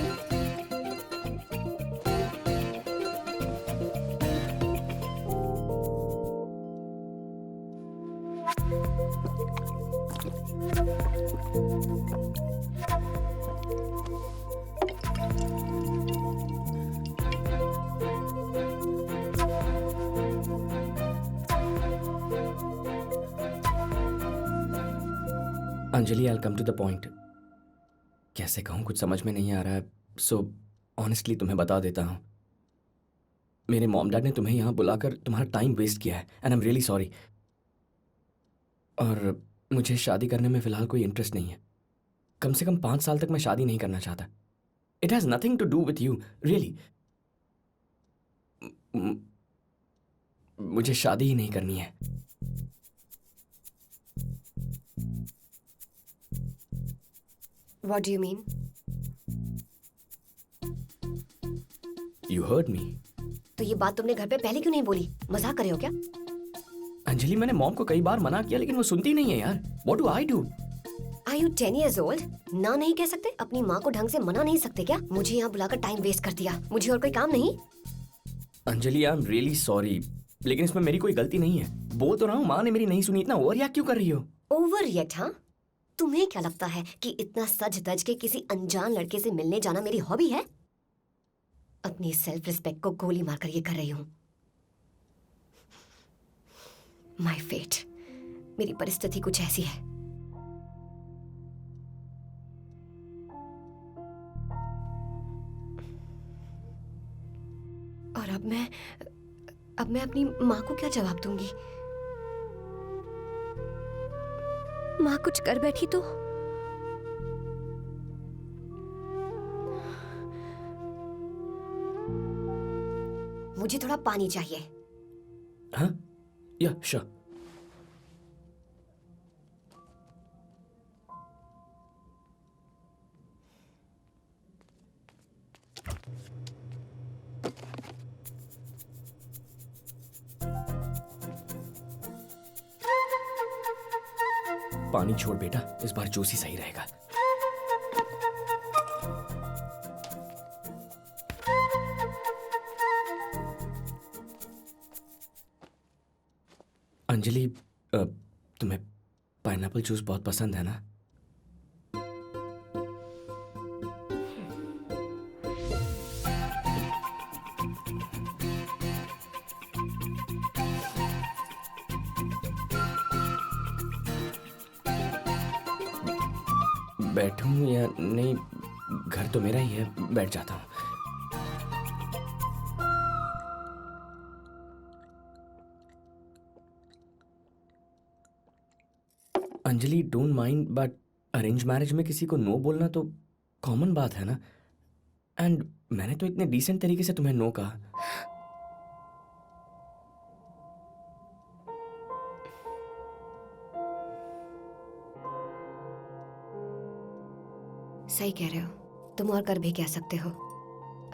Anjali, I come to the point. कैसे कहूँ, कुछ समझ में नहीं आ रहा है। सो ऑनेस्टली तुम्हें बता देता हूँ, मेरे मॉम डैड ने तुम्हें यहाँ बुलाकर तुम्हारा टाइम वेस्ट किया है and I am really sorry. और मुझे शादी करने में फ़िलहाल कोई इंटरेस्ट नहीं है। कम से कम 5 साल तक मैं शादी नहीं करना चाहता. It has nothing to do with you, really. मुझे शादी ही नहीं करनी है. What do you mean? You heard me. तो ये बात तुमने घर पे पहले क्यों नहीं बोली? मजाक कर रहे हो क्या? अंजलि, मैंने मॉम को कई बार मना किया लेकिन वो सुनती नहीं है यार. What do I do? Are you 10 years old? ना नहीं कह सकते? अपनी माँ को ढंग से मना नहीं सकते क्या? मुझे यहाँ बुलाकर टाइम वेस्ट कर दिया. मुझे और कोई काम नहीं? अंजलि, आई एम रियली सॉरी, लेकिन इसमें मेरी कोई गलती नहीं है. बोल तो रहा हूँ, माँ ने मेरी नहीं सुनी. इतना ओवर रिएक्ट क्यों कर रही हो? Over react? हाँ, तुम्हें क्या लगता है कि इतना सज धज के किसी अनजान लड़के से मिलने जाना मेरी हॉबी है? अपनी सेल्फ रिस्पेक्ट को गोली मारकर ये कर रही हूँ. माय फेट, मेरी परिस्थिति कुछ ऐसी है. और अब मैं अपनी माँ को क्या जवाब दूंगी? माँ कुछ कर बैठी तो? मुझे थोड़ा पानी चाहिए. हाँ, या श्योर. पानी छोड़ बेटा, इस बार जूस ही सही रहेगा. अंजलि, तुम्हें पाइनएप्पल जूस बहुत पसंद है ना? बैठूं या नहीं? घर तो मेरा ही है, बैठ जाता हूं. Anjali, don't mind, but arrange marriage में किसी को नो बोलना तो कॉमन बात है ना. एंड मैंने तो इतने डिसेंट तरीके से तुम्हें नो कहा. सही कह रहे हो. तुम और कर भी क्या सकते हो?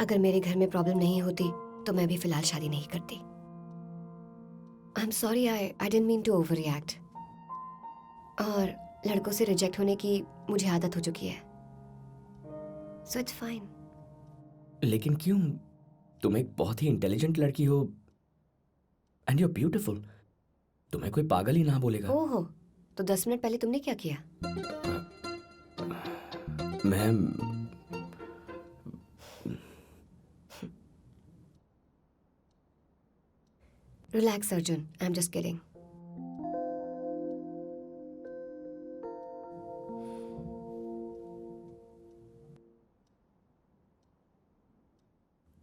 अगर मेरे घर में प्रॉब्लम नहीं होती तो मैं भी फिलहाल शादी नहीं करती. I am sorry, I didn't mean to overreact. और लड़कों से रिजेक्ट होने की मुझे आदत हो चुकी है. So it's fine. लेकिन क्यों? तुम एक बहुत ही इंटेलिजेंट लड़की हो एंड यू आर ब्यूटीफुल. तुम्हें कोई पागल ही ना बोलेगा. ओहो, तो 10 मिनट पहले तुमने क्या किया? मैं relax Arjun, I am just kidding.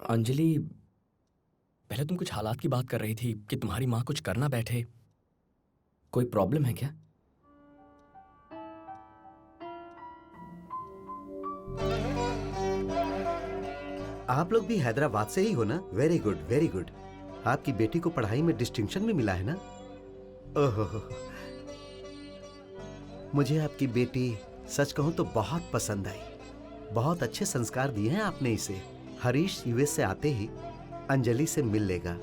Anjali, पहले तुम कुछ हालात की बात कर रही थी कि तुम्हारी माँ कुछ करना बैठे. कोई प्रॉब्लम है क्या? आप लोग भी हैदराबाद से ही हो ना? Very good, very good. आपकी बेटी को पढ़ाई में डिस्टिंक्शन भी मिला है ना? ओहो, मुझे आपकी बेटी सच कहूं तो बहुत पसंद आई. बहुत अच्छे संस्कार दिए हैं आपने इसे. हरीश यूएस से आते ही अंजलि से मिल लेगा.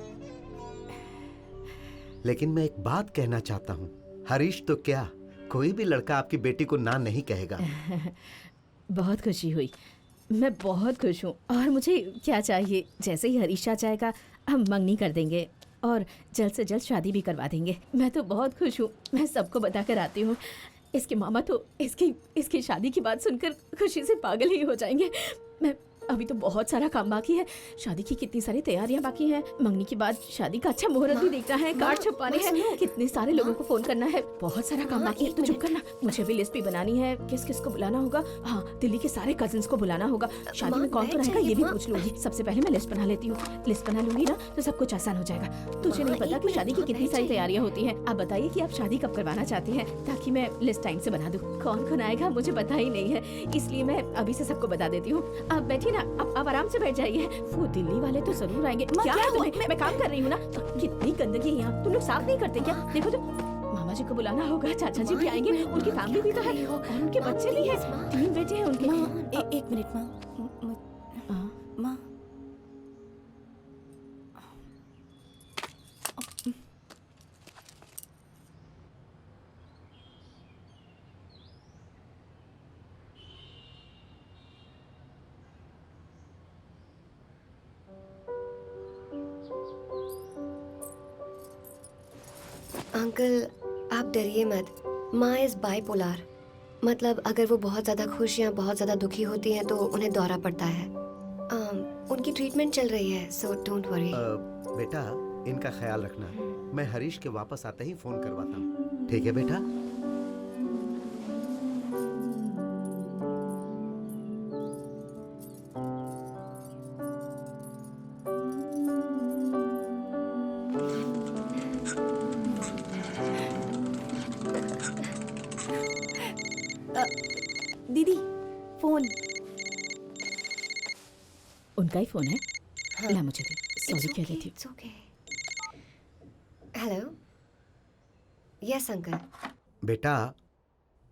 लेकिन मैं एक बात कहना चाहता हूं. हरीश तो क्या, कोई भी लड़का आपकी बेटी को ना नहीं कहेगा. बहुत खुशी हुई. मैं बहुत खुश हूँ. और मुझे क्या चाहिए? जैसे ही हरीश आ जाएगा हम मंगनी कर देंगे और जल्द से जल्द शादी भी करवा देंगे. मैं तो बहुत खुश हूँ. मैं सबको बता कर आती हूँ. इसके मामा तो इसकी शादी की बात सुनकर खुशी से पागल ही हो जाएंगे. अभी तो बहुत सारा काम बाकी है। शादी की कितनी सारी तैयारियां बाकी हैं। मंगनी के बाद शादी का अच्छा मुहूर्त भी देखना है, कार्ड छपवाने हैं, कितने सारे लोगों को फोन करना है, बहुत सारा काम बाकी है। तो चुप करना, मुझे भी लिस्ट भी बनानी है, किस किस को बुलाना होगा। हाँ, दिल्ली के सारे कजिन्स को बुलाना होगा। शादी में कौन कौन आएगा ये भी पूछ लूंगी। सबसे पहले मैं लिस्ट बना लेती हूँ। लिस्ट बना लूंगी ना तो सब कुछ आसान हो जाएगा। तुझे नहीं पता कि शादी की कितनी सारी तैयारियां होती हैं। आप बताइए कि आप शादी कब करवाना चाहती हैं, ताकि मैं लिस्ट टाइम से बना दूं। कौन कौन आएगा मुझे पता ही नहीं है, इसलिए मैं अभी से सबको बता देती हूँ। आप बैठिए ना, आप आराम से बैठ जाइए। वो दिल्ली वाले तो जरूर आएंगे। क्या है तुम्हें? मैं काम कर रही हूँ ना। कितनी गंदगी है यहाँ, तुम लोग साफ नहीं करते क्या? देखो तो मामा जी को बुलाना होगा, चाचा जी भी आएंगे, उनकी फैमिली भी तो है और उनके बच्चे भी हैं। 3 बेटे हैं उनके। एक मिनट माँ। माँ अंकल आप डरिए मत, माँ इज बाइपोलर। मतलब अगर वो बहुत ज़्यादा खुश या बहुत ज़्यादा दुखी होती हैं तो उन्हें दौरा पड़ता है। उनकी ट्रीटमेंट चल रही है, सो डोंट वरी। बेटा इनका ख्याल रखना, मैं हरीश के वापस आते ही फोन करवाता हूँ, ठीक है बेटा? दीदी फोन। उनका ही फोन है। ला मुझे दे। सॉरी कह रही थी। It's okay. Hello, yes uncle. बेटा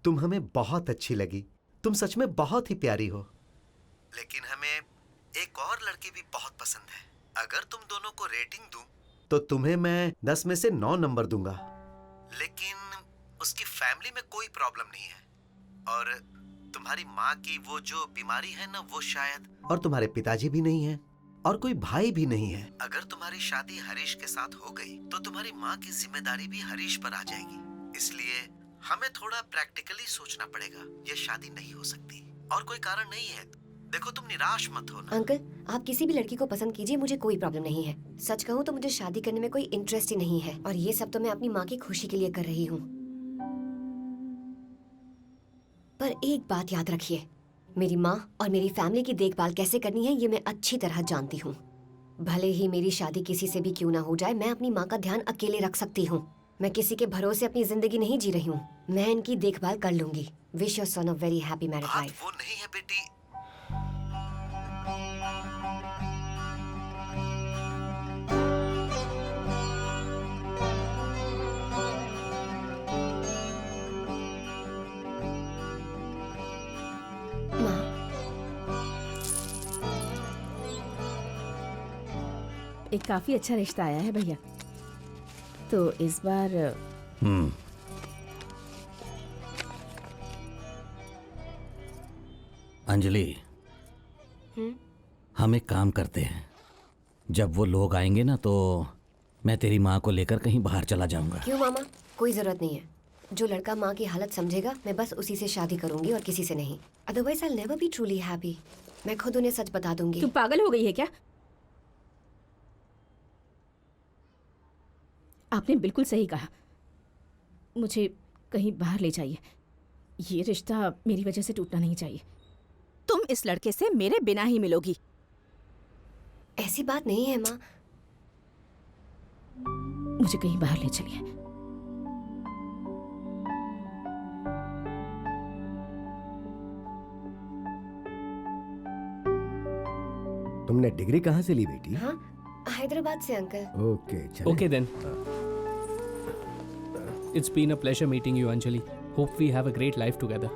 तुम हमें बहुत अच्छी लगी, तुम सच में बहुत ही प्यारी हो, लेकिन हमें एक और लड़की भी बहुत पसंद है। अगर तुम दोनों को रेटिंग दूं तो तुम्हें मैं 10 में से 9 नंबर दूंगा, लेकिन उसकी फैमिली में कोई प्रॉब्लम नहीं है और तुम्हारी माँ की वो जो बीमारी है ना वो शायद, और तुम्हारे पिताजी भी नहीं है और कोई भाई भी नहीं है। अगर तुम्हारी शादी हरीश के साथ हो गई तो तुम्हारी माँ की जिम्मेदारी भी हरीश पर आ जाएगी, इसलिए हमें थोड़ा प्रैक्टिकली सोचना पड़ेगा। ये शादी नहीं हो सकती और कोई कारण नहीं है। देखो तुम निराश मत हो ना। अंकल आप किसी भी लड़की को पसंद कीजिए, मुझे कोई प्रॉब्लम नहीं है। सच कहूँ तो मुझे शादी करने में कोई इंटरेस्ट ही नहीं है और ये सब तो मैं अपनी माँ की खुशी के लिए कर रही हूँ। पर एक बात याद रखिए, मेरी माँ और मेरी फैमिली की देखभाल कैसे करनी है ये मैं अच्छी तरह जानती हूँ। भले ही मेरी शादी किसी से भी क्यों ना हो जाए, मैं अपनी माँ का ध्यान अकेले रख सकती हूँ। मैं किसी के भरोसे अपनी जिंदगी नहीं जी रही हूँ, मैं इनकी देखभाल कर लूंगी। Wish your son a very happy married life. वो नहीं है बेटी। एक काफी अच्छा रिश्ता आया है भैया, तो इस बार अंजलि, हम एक काम करते हैं, जब वो लोग आएंगे ना तो मैं तेरी माँ को लेकर कहीं बाहर चला जाऊंगा। क्यों मामा? कोई जरूरत नहीं है। जो लड़का माँ की हालत समझेगा मैं बस उसी से शादी करूंगी और किसी से नहीं। Otherwise I will never be truly happy. मैं खुद उन्हें सच बता दूंगी। तू पागल हो गई है क्या? आपने बिल्कुल सही कहा, मुझे कहीं बाहर ले जाइए। ये रिश्ता मेरी वजह से टूटना नहीं चाहिए। तुम इस लड़के से मेरे बिना ही मिलोगी। ऐसी बात नहीं है माँ। मुझे कहीं बाहर ले चलिए। तुमने डिग्री कहाँ से ली बेटी? हाँ, हैदराबाद से अंकल। ओके चलो। Okay then. It's been a pleasure meeting you, Anjali. Hope we have a great life together.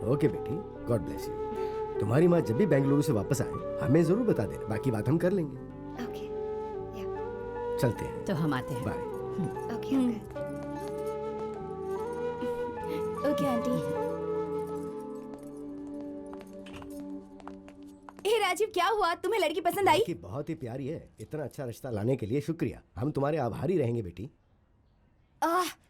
Okay बेटी, गॉड ब्लेस यू। तुम्हारी माँ जब भी बेंगलुरु से वापस आए हमें जरूर बता देना, बाकी बात हम कर लेंगे। ओके चलते हैं। तो हम आते हैं। Bye. Okay uncle. Okay aunty. Hey Rajiv, क्या हुआ? तुम्हें लड़की पसंद आई? लड़की बहुत ही प्यारी है। इतना अच्छा रिश्ता लाने के लिए शुक्रिया। हम तुम्हारे आभारी रहेंगे बेटी।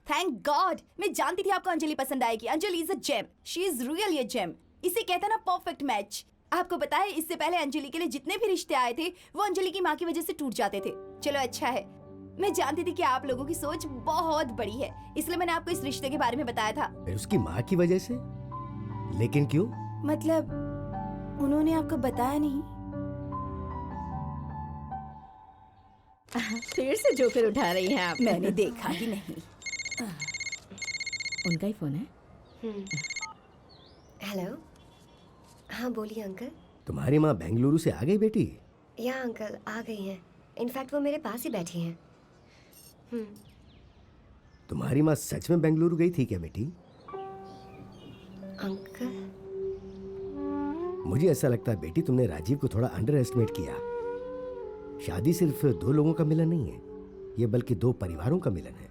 Thank God. मैं जानती थी आपको अंजलि पसंद आएगी। Anjali is a gem. She is really a gem. इसे कहते हैं ना परफेक्ट मैच। आपको पता है इससे पहले अंजलि के लिए जितने भी रिश्ते आए थे वो अंजलि की माँ की वजह से टूट जाते थे। चलो अच्छा है, मैं जानती थी कि आप लोगों की सोच बहुत बड़ी है, इसलिए मैंने आपको इस रिश्ते के बारे में बताया था। उसकी माँ की वजह से? लेकिन क्यों? मतलब उन्होंने आपको बताया नहीं? फिर से जोकर उठा रही हैं आप। मैंने देखा ही नहीं। उनका ही फोन है। हेलो, हाँ बोलिए अंकल। तुम्हारी माँ बेंगलुरु से आ गई बेटी? या अंकल आ गई हैं, इनफैक्ट वो मेरे पास ही बैठी हैं। तुम्हारी माँ सच में बेंगलुरु गई थी क्या बेटी? अंकल मुझे ऐसा लगता है बेटी तुमने राजीव को थोड़ा अंडर एस्टिमेट किया। शादी सिर्फ दो लोगों का मिलन नहीं है, ये बल्कि दो परिवारों का मिलन है।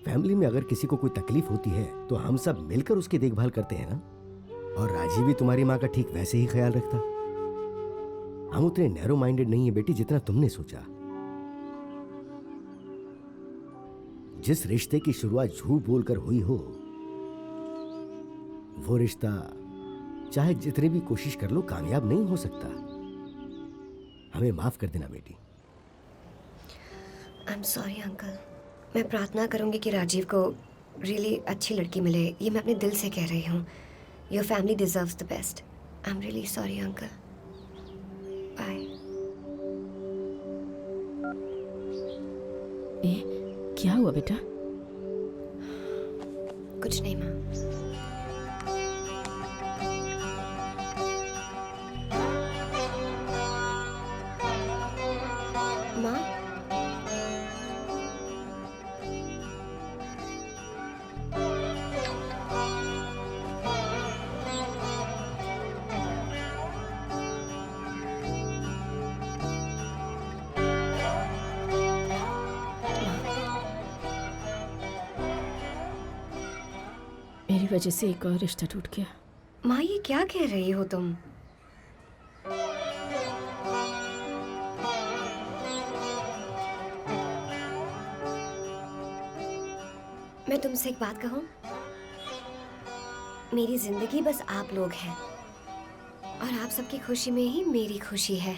फैमिली में अगर किसी को कोई तकलीफ होती है तो हम सब मिलकर उसकी देखभाल करते हैं ना। और राजीव भी तुम्हारी माँ का ठीक वैसे ही ख्याल रखता। हम उतने नैरो माइंडेड नहीं है बेटी जितना तुमने सोचा। जिस रिश्ते की शुरुआत झूठ बोलकर हुई हो, वो रिश्ता चाहे जितनी भी कोशिश कर लो कामयाब नहीं हो सकता। हमें माफ कर देना बेटी। आई एम सॉरी अंकल। मैं प्रार्थना करूंगी कि राजीव को रियली अच्छी लड़की मिले, ये मैं अपने दिल से कह रही हूँ। Your family deserves the best. I am really sorry uncle. Bye. क्या हुआ बेटा? कुछ नहीं माँ। माँ, मेरी वजह से एक और रिश्ता टूट गया। माँ ये क्या कह रही हो तुम? मैं तुमसे एक बात कहूं? मेरी जिंदगी बस आप लोग हैं और आप सबकी खुशी में ही मेरी खुशी है।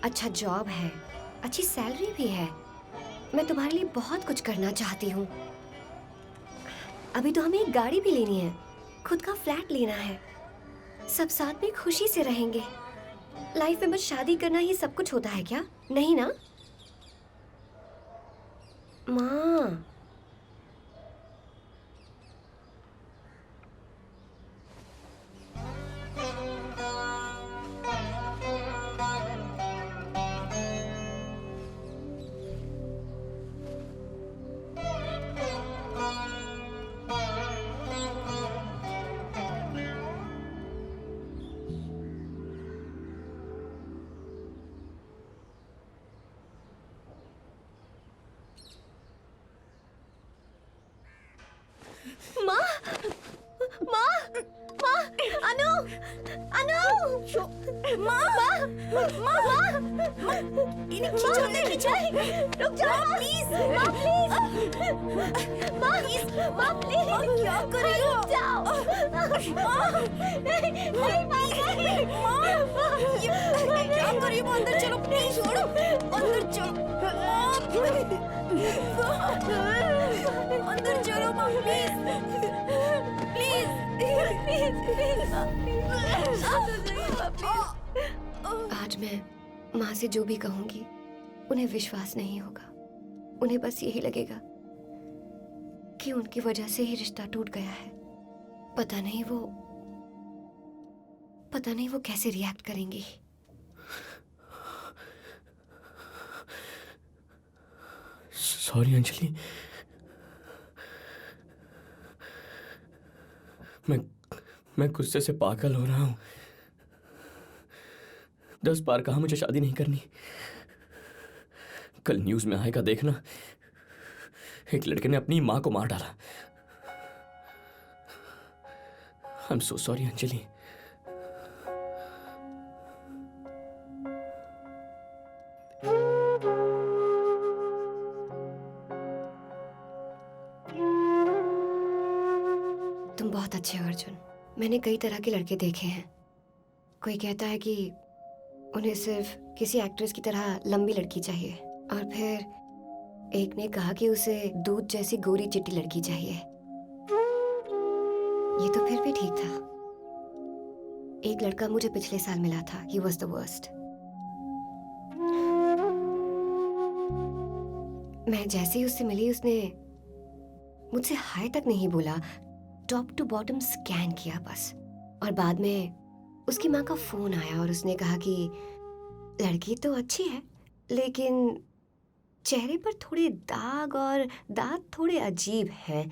अच्छा जॉब है, अच्छी सैलरी भी है। मैं तुम्हारे लिए बहुत कुछ करना चाहती हूँ। अभी तो हमें एक गाड़ी भी लेनी है, खुद का फ्लैट लेना है, सब साथ में खुशी से रहेंगे। लाइफ में बस शादी करना ही सब कुछ होता है क्या? नहीं ना माँ? इन्हें खींचो, अंदर खींचो। रुक जाओ प्लीज। माँ प्लीज। माँ प्लीज। माँ प्लीज। क्या कर रही हो? जाओ। माँ नहीं माँ ये क्या कर रही हो? अंदर चलो प्लीज। छोड़ो, अंदर चलो। अंदर चलो माँ प्लीज। प्लीज आज मैं माँ से जो भी कहूंगी उन्हें विश्वास नहीं होगा। उन्हें बस यही लगेगा कि उनकी वजह से ही रिश्ता टूट गया है। पता नहीं वो कैसे रिएक्ट करेंगी। सॉरी अंजलि, मैं गुस्से से पागल हो रहा हूं। 10 बार कहा मुझे शादी नहीं करनी। कल न्यूज में आएगा देखना, एक लड़के ने अपनी मां को मार डाला। I am so sorry Anjali. तुम बहुत अच्छे हो अर्जुन। मैंने कई तरह के लड़के देखे हैं। कोई कहता है कि उन्हें सिर्फ किसी एक्ट्रेस की तरह लंबी लड़की चाहिए, और फिर एक ने कहा कि उसे दूध जैसी गोरी चिट्टी लड़की चाहिए। ये तो फिर भी ठीक था। एक लड़का मुझे पिछले साल मिला था, ही वॉज द वर्स्ट। मैं जैसे ही उससे मिली उसने मुझसे हाय तक नहीं बोला, टॉप टू बॉटम स्कैन किया बस। और बाद में उसकी माँ का फोन आया और उसने कहा कि लड़की तो अच्छी है लेकिन चेहरे पर थोड़े दाग और दांत थोड़े अजीब हैं।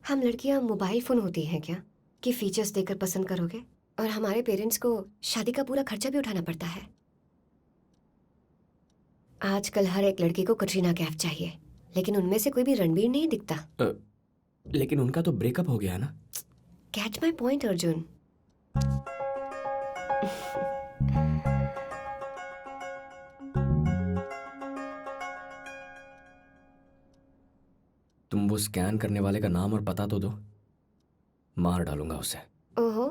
हम लड़कियां मोबाइल फोन होती हैं क्या कि फीचर्स देखकर पसंद करोगे? और हमारे पेरेंट्स को शादी का पूरा खर्चा भी उठाना पड़ता है। आजकल हर एक लड़की को कटरीना कैफ चाहिए, लेकिन उनमें से कोई भी रणबीर नहीं दिखता। लेकिन उनका तो ब्रेकअप हो गया ना। Catch my point Arjun. तुम वो स्कैन करने वाले का नाम और पता तो दो, मार डालूंगा उसे। ओहो,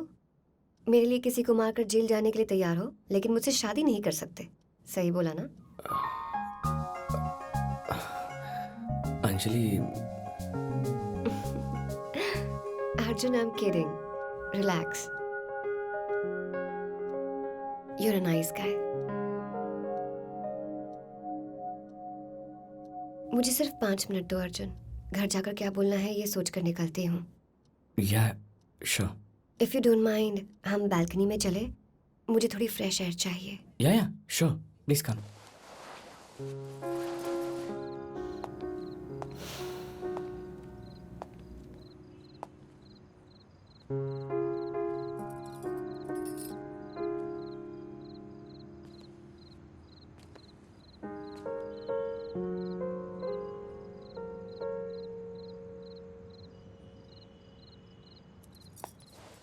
मेरे लिए किसी को मारकर जेल जाने के लिए तैयार हो, लेकिन मुझसे शादी नहीं कर सकते। सही बोला ना? Anjali. Arjun, I am kidding. Relax. You are a nice guy. मुझे सिर्फ 5 मिनट दो अर्जुन। घर जाकर क्या बोलना है ये सोच कर निकलती हूँ। या sure. If you don't mind, हम बालकनी में चले, मुझे थोड़ी फ्रेश एयर चाहिए। या श्योर, प्लीज कम।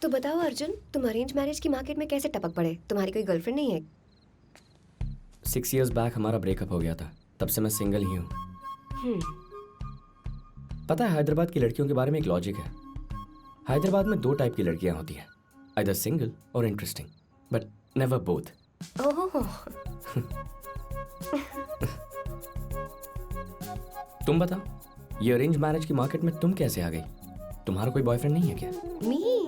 तो बताओ अर्जुन, तुम अरेंज मैरिज की मार्केट में कैसे टपक पड़े? तुम्हारी कोई गर्लफ्रेंड नहीं है? 6 years बैक हमारा ब्रेकअप हो गया था, तब से मैं सिंगल ही हूँ। पता है, हैदराबाद की लड़कियों के बारे में एक लॉजिक है। हैदराबाद में 2 टाइप की लड़कियां होती हैं, आइदर सिंगल और इंटरेस्टिंग, बट नेवर बोथ। ओह, तुम बताओ, ये अरेंज मैरिज की मार्केट में तुम कैसे आ गई? तुम्हारा कोई बॉयफ्रेंड नहीं है क्या? मी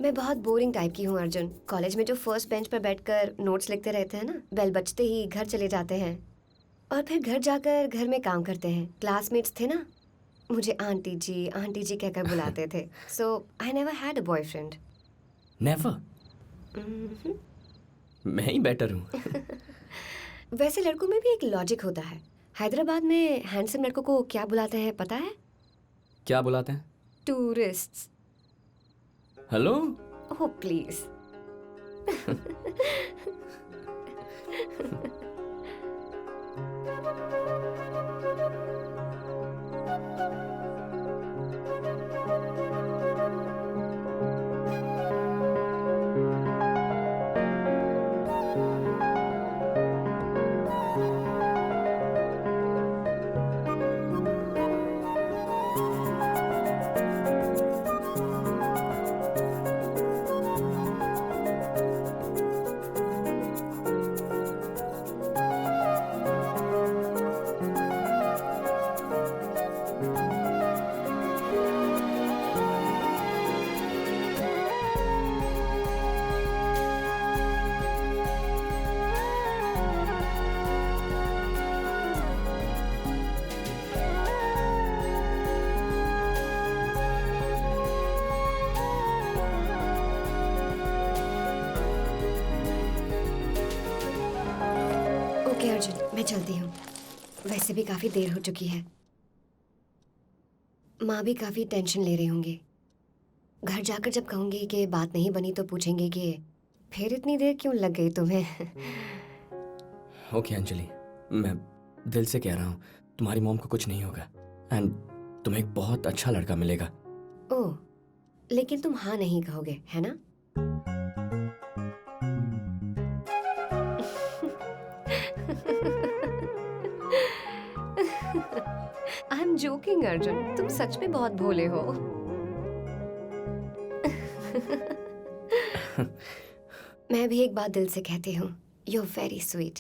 मैं बहुत बोरिंग टाइप की हूँ अर्जुन। कॉलेज में जो फर्स्ट बेंच पर बैठकर नोट्स लिखते रहते हैं ना, बेल बजते ही घर चले जाते हैं और फिर घर जाकर घर में काम करते हैं। क्लासमेट्स थे ना, मुझे आंटी जी कहकर बुलाते थे। So I never had a boyfriend. Never? मैं ही बेटर हूँ। वैसे लड़कों में भी एक लॉजिक होता है। हैदराबाद में हैंडसम लड़कों को क्या बुलाते हैं पता है? क्या बुलाते हैं? Tourists. Hello? Oh please. Okay Arjun, मैं चलती हूँ। वैसे भी काफी देर हो चुकी है। माँ भी काफी टेंशन ले रही होंगी। घर जाकर जब कहूंगी कि बात नहीं बनी तो पूछेंगे कि फिर इतनी देर क्यों लग गई तुम्हें। ओके अंजलि, मैं दिल से कह रहा हूँ, तुम्हारी मॉम को कुछ नहीं होगा एंड तुम्हें एक बहुत अच्छा लड़का मिलेगा। ओह, लेकिन तुम हाँ नहीं कहोगे, है ना? आई एम जोकिंग अर्जुन, तुम सच में बहुत भोले हो। मैं भी एक बात दिल से कहती हूँ, यू आर वेरी स्वीट।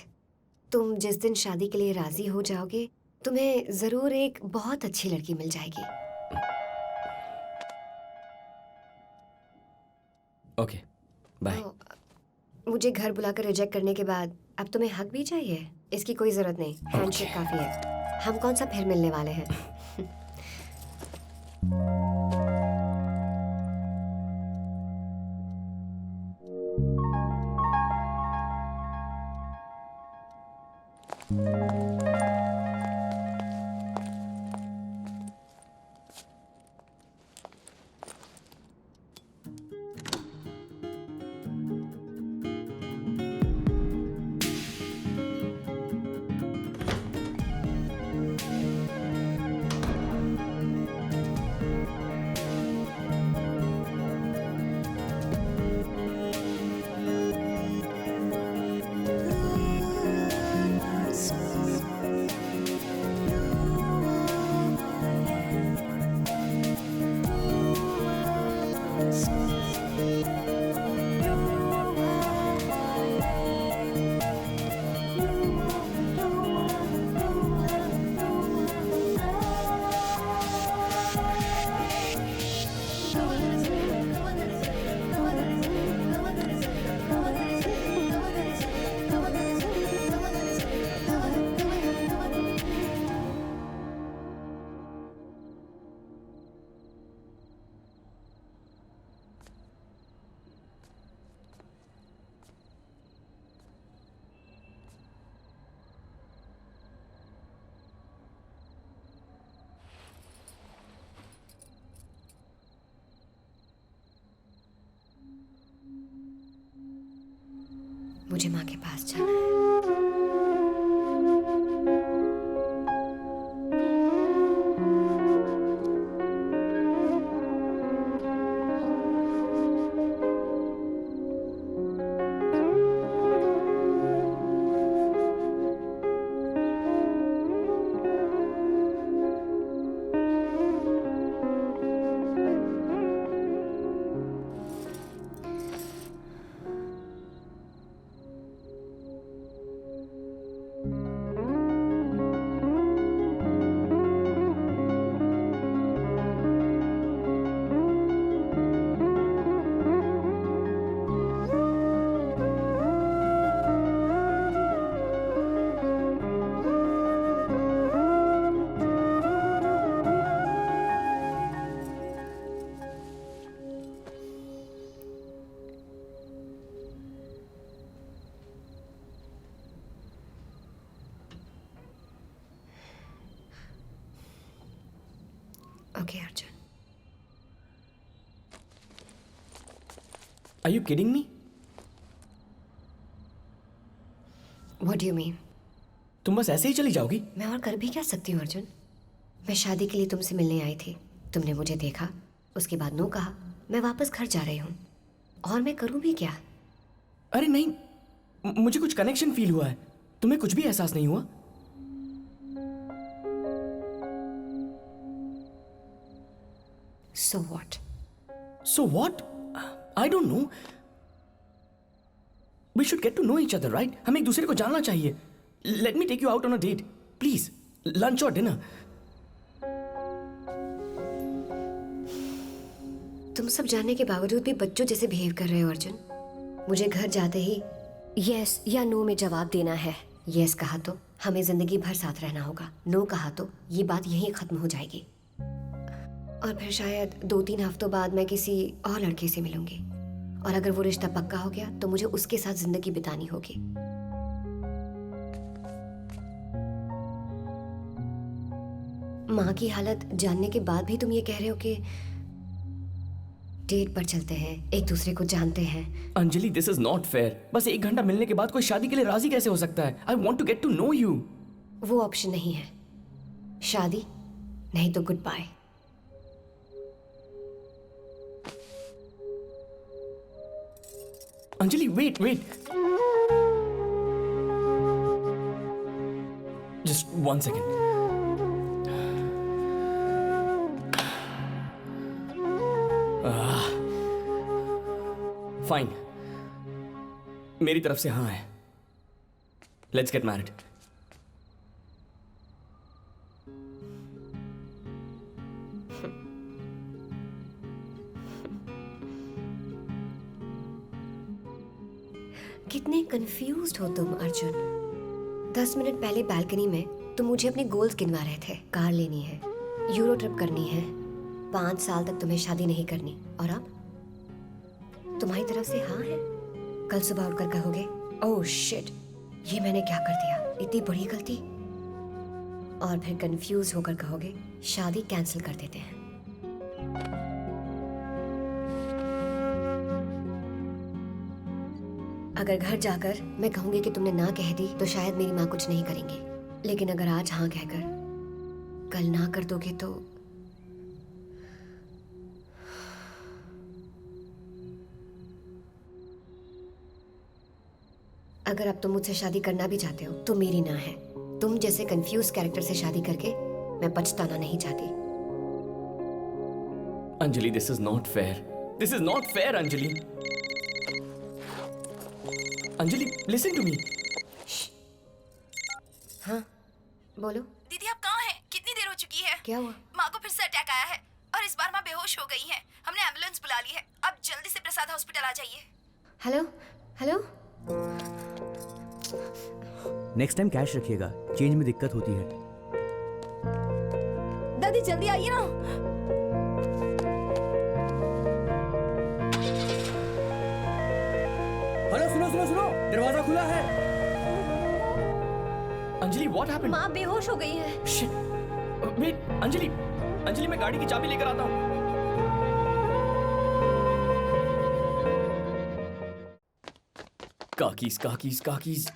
तुम जिस दिन शादी के लिए राजी हो जाओगे, तुम्हें जरूर एक बहुत अच्छी लड़की मिल जाएगी। Okay bye. मुझे घर बुलाकर रिजेक्ट करने के बाद अब तुम्हें हक भी चाहिए? इसकी कोई जरूरत नहीं, हैंडशेक काफी है। हम कौन सा फिर मिलने वाले हैं? मुझे माँ के पास जाना है। Okay, Arjun. Are you kidding me? What do you mean? तुम बस ऐसे ही चली जाओगी? मैं और कर भी क्या सकती हूँ अर्जुन? मैं शादी के लिए तुमसे मिलने आई थी, तुमने मुझे देखा, उसके बाद नो कहा, मैं वापस घर जा रही हूँ। और मैं करूँ भी क्या? अरे नहीं, मुझे कुछ कनेक्शन फील हुआ है। तुम्हें कुछ भी एहसास नहीं हुआ? So what? So what? I don't know. We should get to know each other, right? हमें एक दूसरे को जानना चाहिए. Let me take you out on a date, please. Lunch or dinner. तुम सब जानने के बावजूद भी बच्चों जैसे बिहेव कर रहे हो अर्जुन। मुझे घर जाते ही यस या नो में जवाब देना है। यस कहा तो हमें जिंदगी भर साथ रहना होगा, नो कहा तो ये बात यहीं खत्म हो जाएगी। और फिर शायद 2-3 हफ्तों बाद मैं किसी और लड़के से मिलूंगी, और अगर वो रिश्ता पक्का हो गया तो मुझे उसके साथ जिंदगी बितानी होगी। माँ की हालत जानने के बाद भी तुम ये कह रहे हो कि डेट पर चलते हैं, एक दूसरे को जानते हैं। Anjali, this is not fair. बस 1 घंटा मिलने के बाद कोई शादी के लिए राजी कैसे हो सकता है? I want to get to know you. वो ऑप्शन नहीं है, शादी नहीं तो goodbye. Anjali, wait wait, just 1 second. Fine, मेरी तरफ से हाँ है. Let's get married. कितने कंफ्यूज्ड हो तुम अर्जुन. 10 मिनट पहले बालकनी में तुम मुझे अपने गोल्स गिनवा रहे थे. कार लेनी है, यूरो ट्रिप करनी है, 5 साल तक तुम्हें शादी नहीं करनी. और अब तुम्हारी तरफ से हाँ है. कल सुबह उठकर कहोगे ओह शिट, ये मैंने क्या कर दिया, इतनी बड़ी गलती. और फिर कंफ्यूज होकर कहोगे शादी कैंसिल कर देते हैं. अगर घर जाकर मैं कहूंगी कि तुमने ना कह दी तो शायद मेरी माँ कुछ नहीं करेंगी. लेकिन अगर आज हाँ कहकर कल ना कर दोगे तो अगर अब तुम मुझसे शादी करना भी चाहते हो तो मेरी ना है. तुम जैसे कंफ्यूज कैरेक्टर से शादी करके मैं पछताना नहीं चाहती. Anjali, this is not fair. This is not fair Anjali. Anjali, listen to me. हाँ बोलो. दीदी आप कहाँ हैं? कितनी देर हो चुकी है? क्या हुआ? माँ को फिर से अटैक आया है और इस बार माँ बेहोश हो गई हैं. हमने एम्बुलेंस बुला ली है. आप जल्दी से प्रसाद हॉस्पिटल आ जाइए. Hello hello. Next time cash रखिएगा, चेंज में दिक्कत होती है. दादी जल्दी आइए ना. हेलो, सुनो सुनो सुनो, दरवाजा खुला है. Anjali, what happened? माँ बेहोश हो गई है. शिट. वेट, अंजलि. अंजलि, मैं गाड़ी की चाबी लेकर आता हूँ. काकीज काकीज काकीज.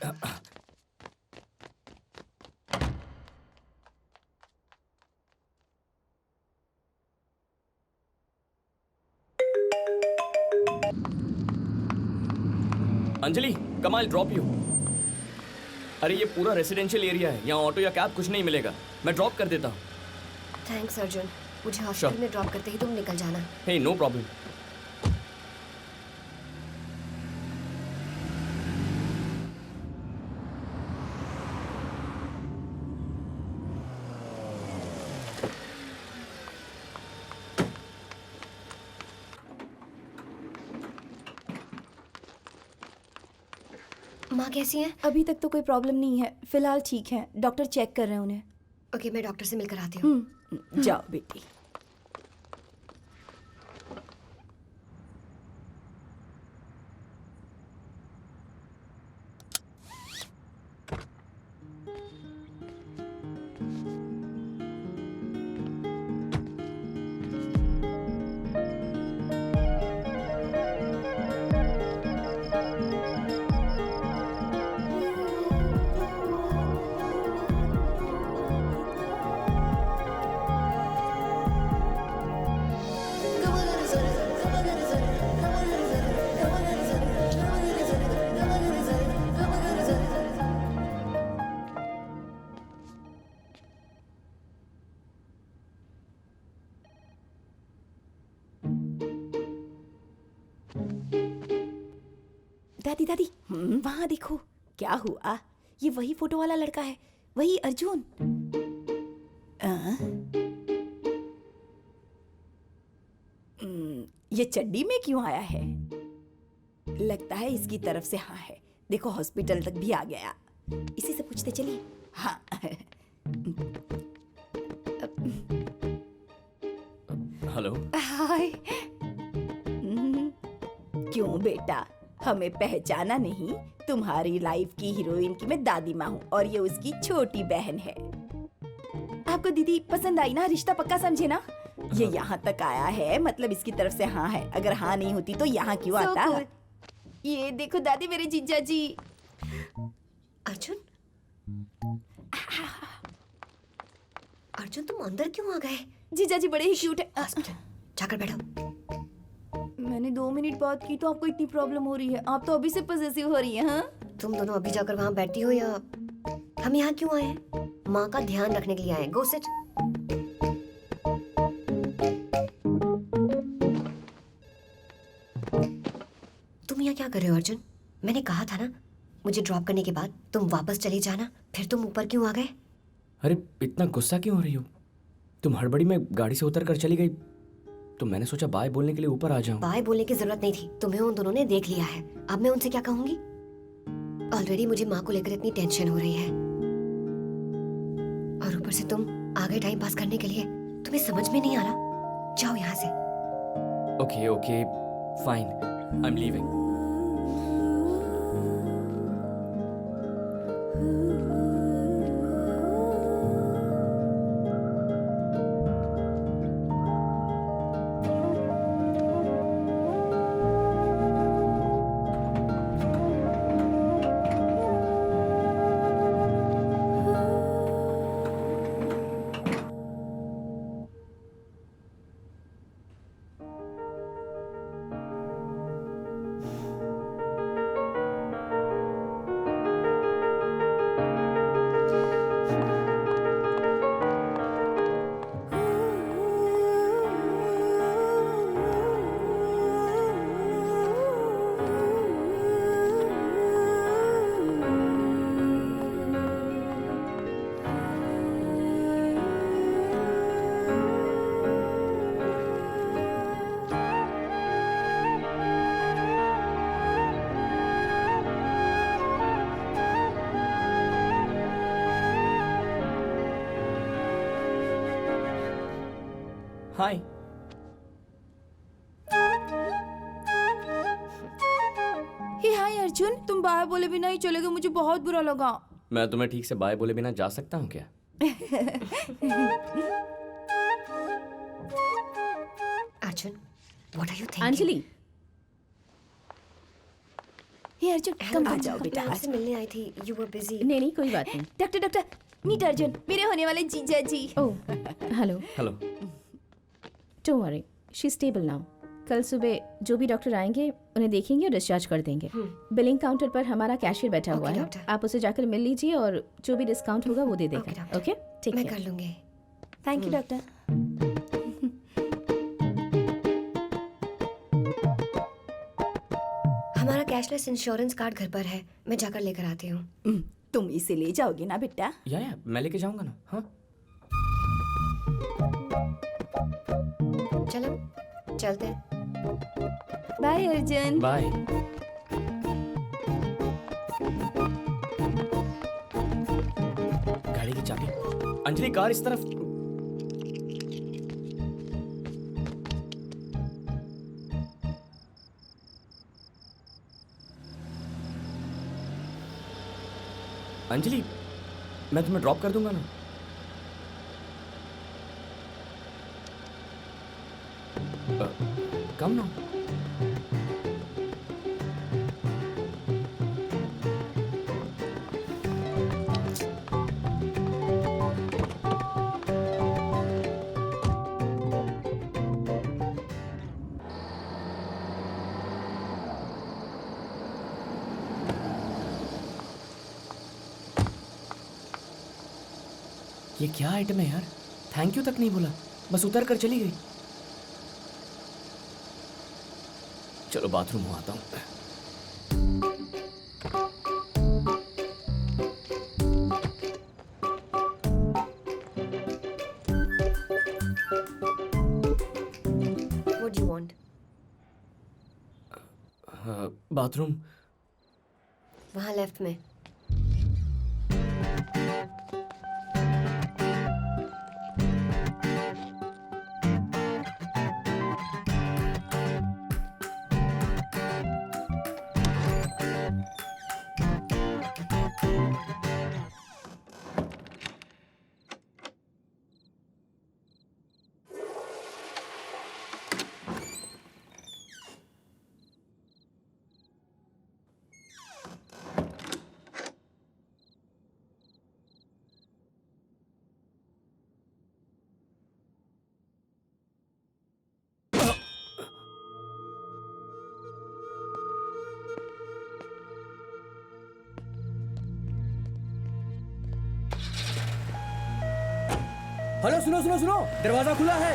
अंजलि, कम आई ड्रॉप यू. अरे ये पूरा रेसिडेंशियल एरिया है, यहाँ ऑटो या कैब कुछ नहीं मिलेगा. मैं ड्रॉप कर देता हूँ. थैंक्स अर्जुन. मुझे हॉस्पिटल में ड्रॉप करते ही तुम निकल जाना. हे, नो प्रॉब्लम. माँ कैसी हैं? अभी तक तो कोई प्रॉब्लम नहीं है, फिलहाल ठीक है. डॉक्टर चेक कर रहे हैं उन्हें. ओके, मैं डॉक्टर से मिलकर आती हूँ. जाओ बेटी. दादी दादी वहां देखो. क्या हुआ? ये वही फोटो वाला लड़का है, वही अर्जुन. ये चड्डी में क्यों आया है? लगता है इसकी तरफ से हाँ है. देखो हॉस्पिटल तक भी आ गया. इसी से पूछते चलिए. हाँ. हेलो. हाय. क्यों बेटा, हमें पहचाना नहीं? तुम्हारी लाइफ की हीरोइन की मैं दादी माँ हूँ और ये उसकी छोटी बहन है. आपको दीदी पसंद आई ना? रिश्ता पक्का समझे ना? ये यहाँ तक आया है, मतलब इसकी तरफ से हाँ है. अगर हाँ नहीं होती तो यहाँ क्यों आता? ये देखो दादी, मेरे जीजा जी. अर्जुन, अर्जुन तुम अंदर क्यों आ गए? जीजा जी बड़े ही क्यूट है. हॉस्पिटल जाकर बैठो. मैंने 2 मिनट बात की तो आपको इतनी प्रॉब्लम हो रही है? आप तो अभी से पॉसेसिव हो रही है. हाँ, तुम दोनों अभी जाकर वहाँ बैठती हो या हम यहाँ क्यों आए हैं? माँ का ध्यान रखने के लिए आए. Go sit. कर रहे हो अर्जुन? मैंने कहा था ना, मुझे ड्रॉप करने के बाद तुम वापस चले जाना। फिर तुम ऊपर क्यों आ गए? अरे इतना गुस्सा क्यों हो रही हो? तुम हड़बड़ी में गाड़ी से उतर कर चली गई, तो मैंने सोचा बाय बोलने के लिए ऊपर आ जाऊं। बाय बोलने की जरूरत नहीं थी, तुम्हें उन दोनों ने देख लिया है। अब मैं उनसे क्या कहूंगी? ऑलरेडी मुझे माँ को लेकर इतनी टेंशन हो रही है, और ऊपर से तुम आगे टाइम पास करने के लिए। तुम्हें समझ में नहीं आ रहा? जाओ यहाँ से। Okay okay fine, I am leaving. Hi. Hey hi Arjun, तुम बाय बोले बिना ही चले गए, मुझे बहुत बुरा लगा। मैं तुम्हें ठीक से बाय बोले बिना जा सकता हूँ क्या? Arjun, what are you thinking? Anjali, hey Arjun, come आ जाओ बेटा। आपसे मिलने आई थी, यू वर बिजी। नहीं नहीं कोई बात नहीं। डॉक्टर डॉक्टर, मीट अर्जुन, मेरे होने वाले जीजा जी। Oh hello. Hello. Don't worry, she is stable now. कल सुबह जो भी डॉक्टर आएंगे उन्हें देखेंगे और डिस्चार्ज कर देंगे। बिलिंग काउंटर पर हमारा कैशियर बैठा हुआ है, डॉक्टर। आप उसे जाकर मिल लीजिए और जो भी डिस्काउंट होगा वो दे ओके, देगा। डॉक्टर। ओके ठीक मैं है। कर लूंगी। Thank you doctor. हमारा कैशलेस इंश्योरेंस कार्ड घर पर है, मैं जाकर लेकर आती हूँ। तुम इसे ले जाओगे ना बेटा? या मैं लेके जाऊंगा ना। हाँ चलो चलते हैं। बाय अर्जुन। बाय। गाड़ी की चाबी। अंजलि, कार इस तरफ। अंजलि, मैं तुम्हें ड्रॉप कर दूंगा ना। कम ना। ये क्या आइटम है यार? थैंक यू तक नहीं बोला, बस उतर कर चली गई। चलो बाथरूम में आता हूँ। What do you want? Bathroom. वहाँ लेफ्ट में। हेलो, सुनो सुनो सुनो, दरवाजा खुला है।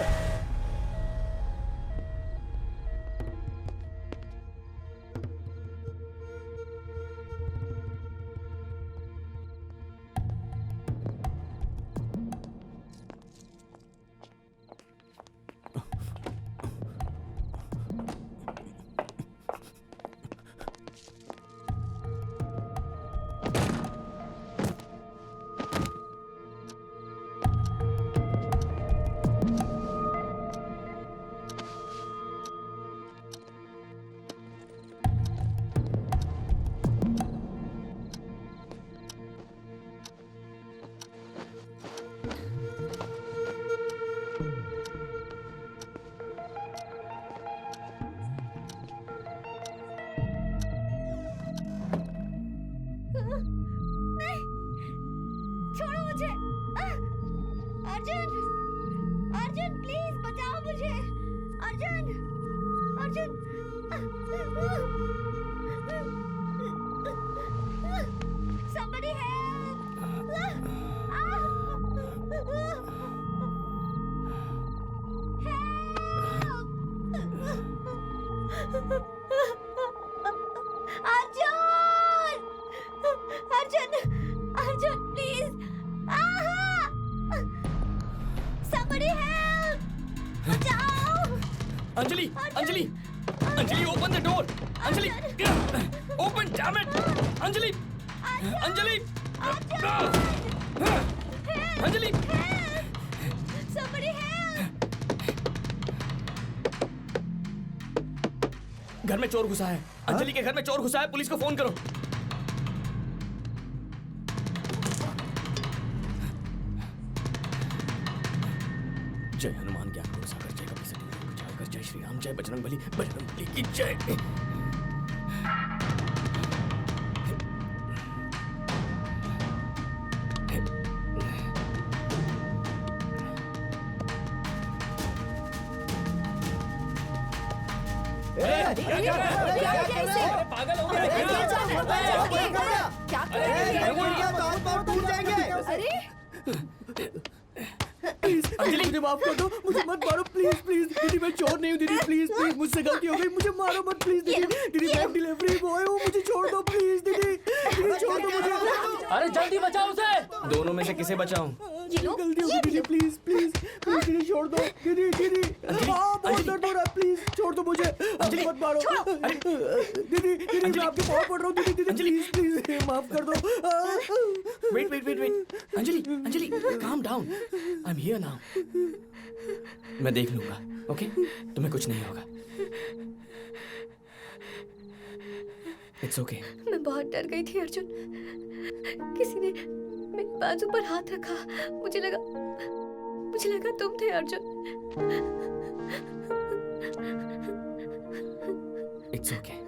Arjun! Arjun! Arjun, please! Somebody help! बचाओ! Anjali, Anjali, Anjali, open the door. Anjali, open, damn it. Anjali, Anjali, Anjali. Somebody help! घर में चोर घुसा है. अंजलि के घर में चोर घुसा है. पुलिस को फोन करो. जय हनुमान ज्ञान गुरु सागर, जय कपि सती विचार, जय श्री राम, जय बजरंगबली, बजरंगबली की जय. पागल हो गया क्या कर रहे हो? अरे अंजलि मुझे माफ कर दो, मुझे मत मारो प्लीज प्लीज। दीदी मैं चोर नहीं हूँ दीदी, प्लीज प्लीज मुझसे गलती हो गई, मुझे मारो मत प्लीज दीदी। दीदी मैं डिलीवरी बॉय हूँ, मुझे छोड़ दो प्लीज दीदी, दीदी छोड़ दो मुझे। अरे जल्दी बचाओ उसे. दोनों में से किसे बचाऊं? गलती हो गई दीदी, प्लीज प्लीज प्लीज दीदी छोड़ दो दीदी दीदी। बहुत दर्द हो रहा है, प्लीज छोड़ दो मुझे, मत मारो दीदी दीदी। मैं आपके पाँव पड़ रहा हूँ दीदी दीदी, प्लीज प्लीज माफ कर दो। Wait wait wait wait. Anjali, Anjali, calm down. I'm here now. मैं देख लूंगा. ओके, तुम्हें कुछ नहीं होगा. It's okay. मैं बहुत डर गई थी अर्जुन. किसी ने मेरे बाजू पर हाथ रखा. मुझे लगा तुम थे Arjun. It's okay.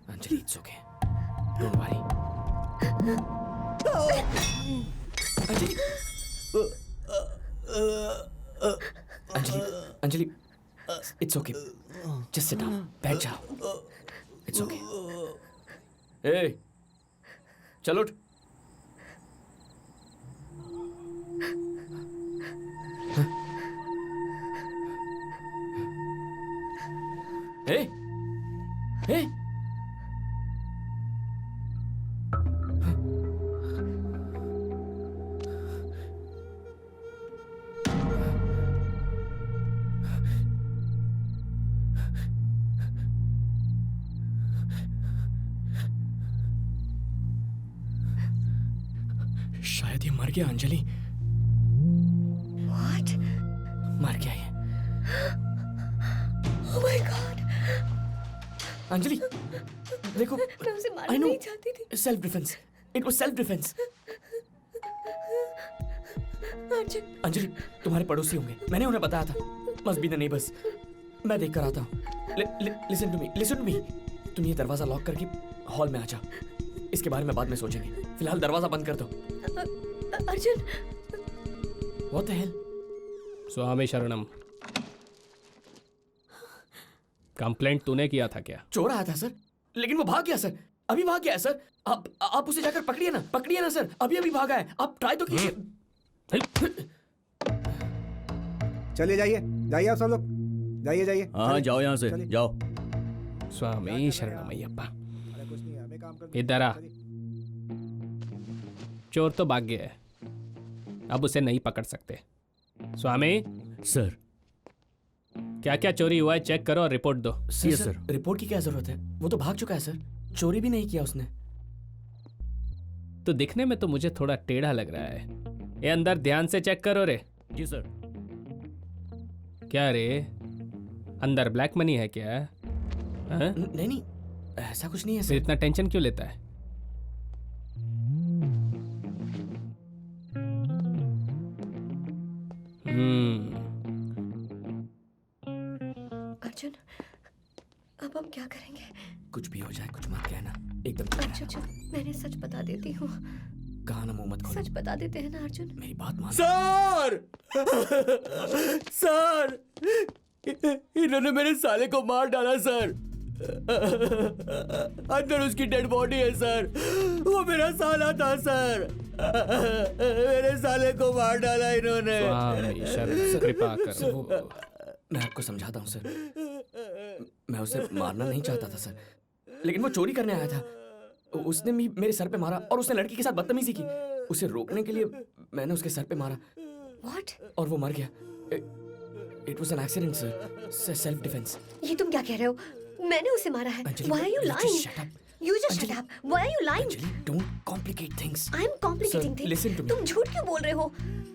Anjali, it's okay. Don't worry. Anjali, Anjali, Anjali, it's okay. Just sit down. बैठ जाओ. It's okay. Hey, चलो उठ. Hey, hey. शायद ये मर गया अंजलि. What? मर गया ये. Oh my God. अंजलि, देखो. मैं उसे I मारना know. नहीं चाहती थी. Self defense. It was self defense. Arjun, Anjali, तुम्हारे पड़ोसी होंगे. मैंने उन्हें बताया था. Must be the neighbors. मैं देख कर आता हूँ. Listen to me. Listen to me. तुम ये दरवाजा लॉक करके हॉल में आ जाओ. इसके बारे में बाद में सोचेंगे. फिलहाल दरवाजा बंद कर दो. अर्जुन. What the hell? स्वामी शरणम. कंप्लेंट तूने किया था क्या? चोर आया था सर, लेकिन वो भाग गया सर. अभी भाग गया है सर. आप उसे जाकर पकड़िए ना सर. अभी भागा है. आप ट्राई तो कीजिए. चलिए जाइए जाइए आप सब लोग, जाइए जाइए. हाँ जाओ यहाँ से जाओ. स्वामी शरणमय्यप्पा. अरे कुछ नहीं, हमें काम करना. इधर आ. चोर तो भाग गया है, अब उसे नहीं पकड़ सकते. स्वामी सर क्या क्या चोरी हुआ है चेक करो और रिपोर्ट दो. सर, रिपोर्ट की क्या जरूरत है? वो तो भाग चुका है सर. चोरी भी नहीं किया उसने. तो दिखने में तो मुझे थोड़ा टेढ़ा लग रहा है. ये अंदर ध्यान से चेक करो रे. जी सर. क्या रे, अंदर ब्लैक मनी है क्या? हाँ? नहीं, ऐसा कुछ नहीं है फिर सर. इतना टेंशन क्यों लेता है? अर्जुन, अब हम क्या करेंगे? कुछ भी हो जाए कुछ मत कहना. एकदम अर्जुन, मैंने सच बता देती हूँ. कहा ना, मुंह मत खोलो. सच बता देते हैं ना अर्जुन. मेरी बात मान. सर सर इन्होंने मेरे साले को मार डाला सर. अंदर उसकी डेड बॉडी है सर। वो मेरा साला था सर। मेरे साले को मार डाला इन्होंने। स्वामी शरण कृपा करो। मैं आपको समझाता हूँ सर, मैं उसे मारना नहीं चाहता था सर, लेकिन वो चोरी करने आया था। उसने मेरे सर पे मारा और उसने लड़की के साथ बदतमीजी की। उसे रोकने के लिए मैंने उसके सर पे मारा। What? और वो मर गया। It was an accident sir, self defence. ये तुम क्या कह रहे हो? मैंने उसे मारा है। Anjali, Why are you just lying? shut up. You just Anjali, shut up. Why are you lying? Anjali, don't complicate things. I'm complicating Sir, things. listen to me. तुम झूठ क्यों बोल रहे हो?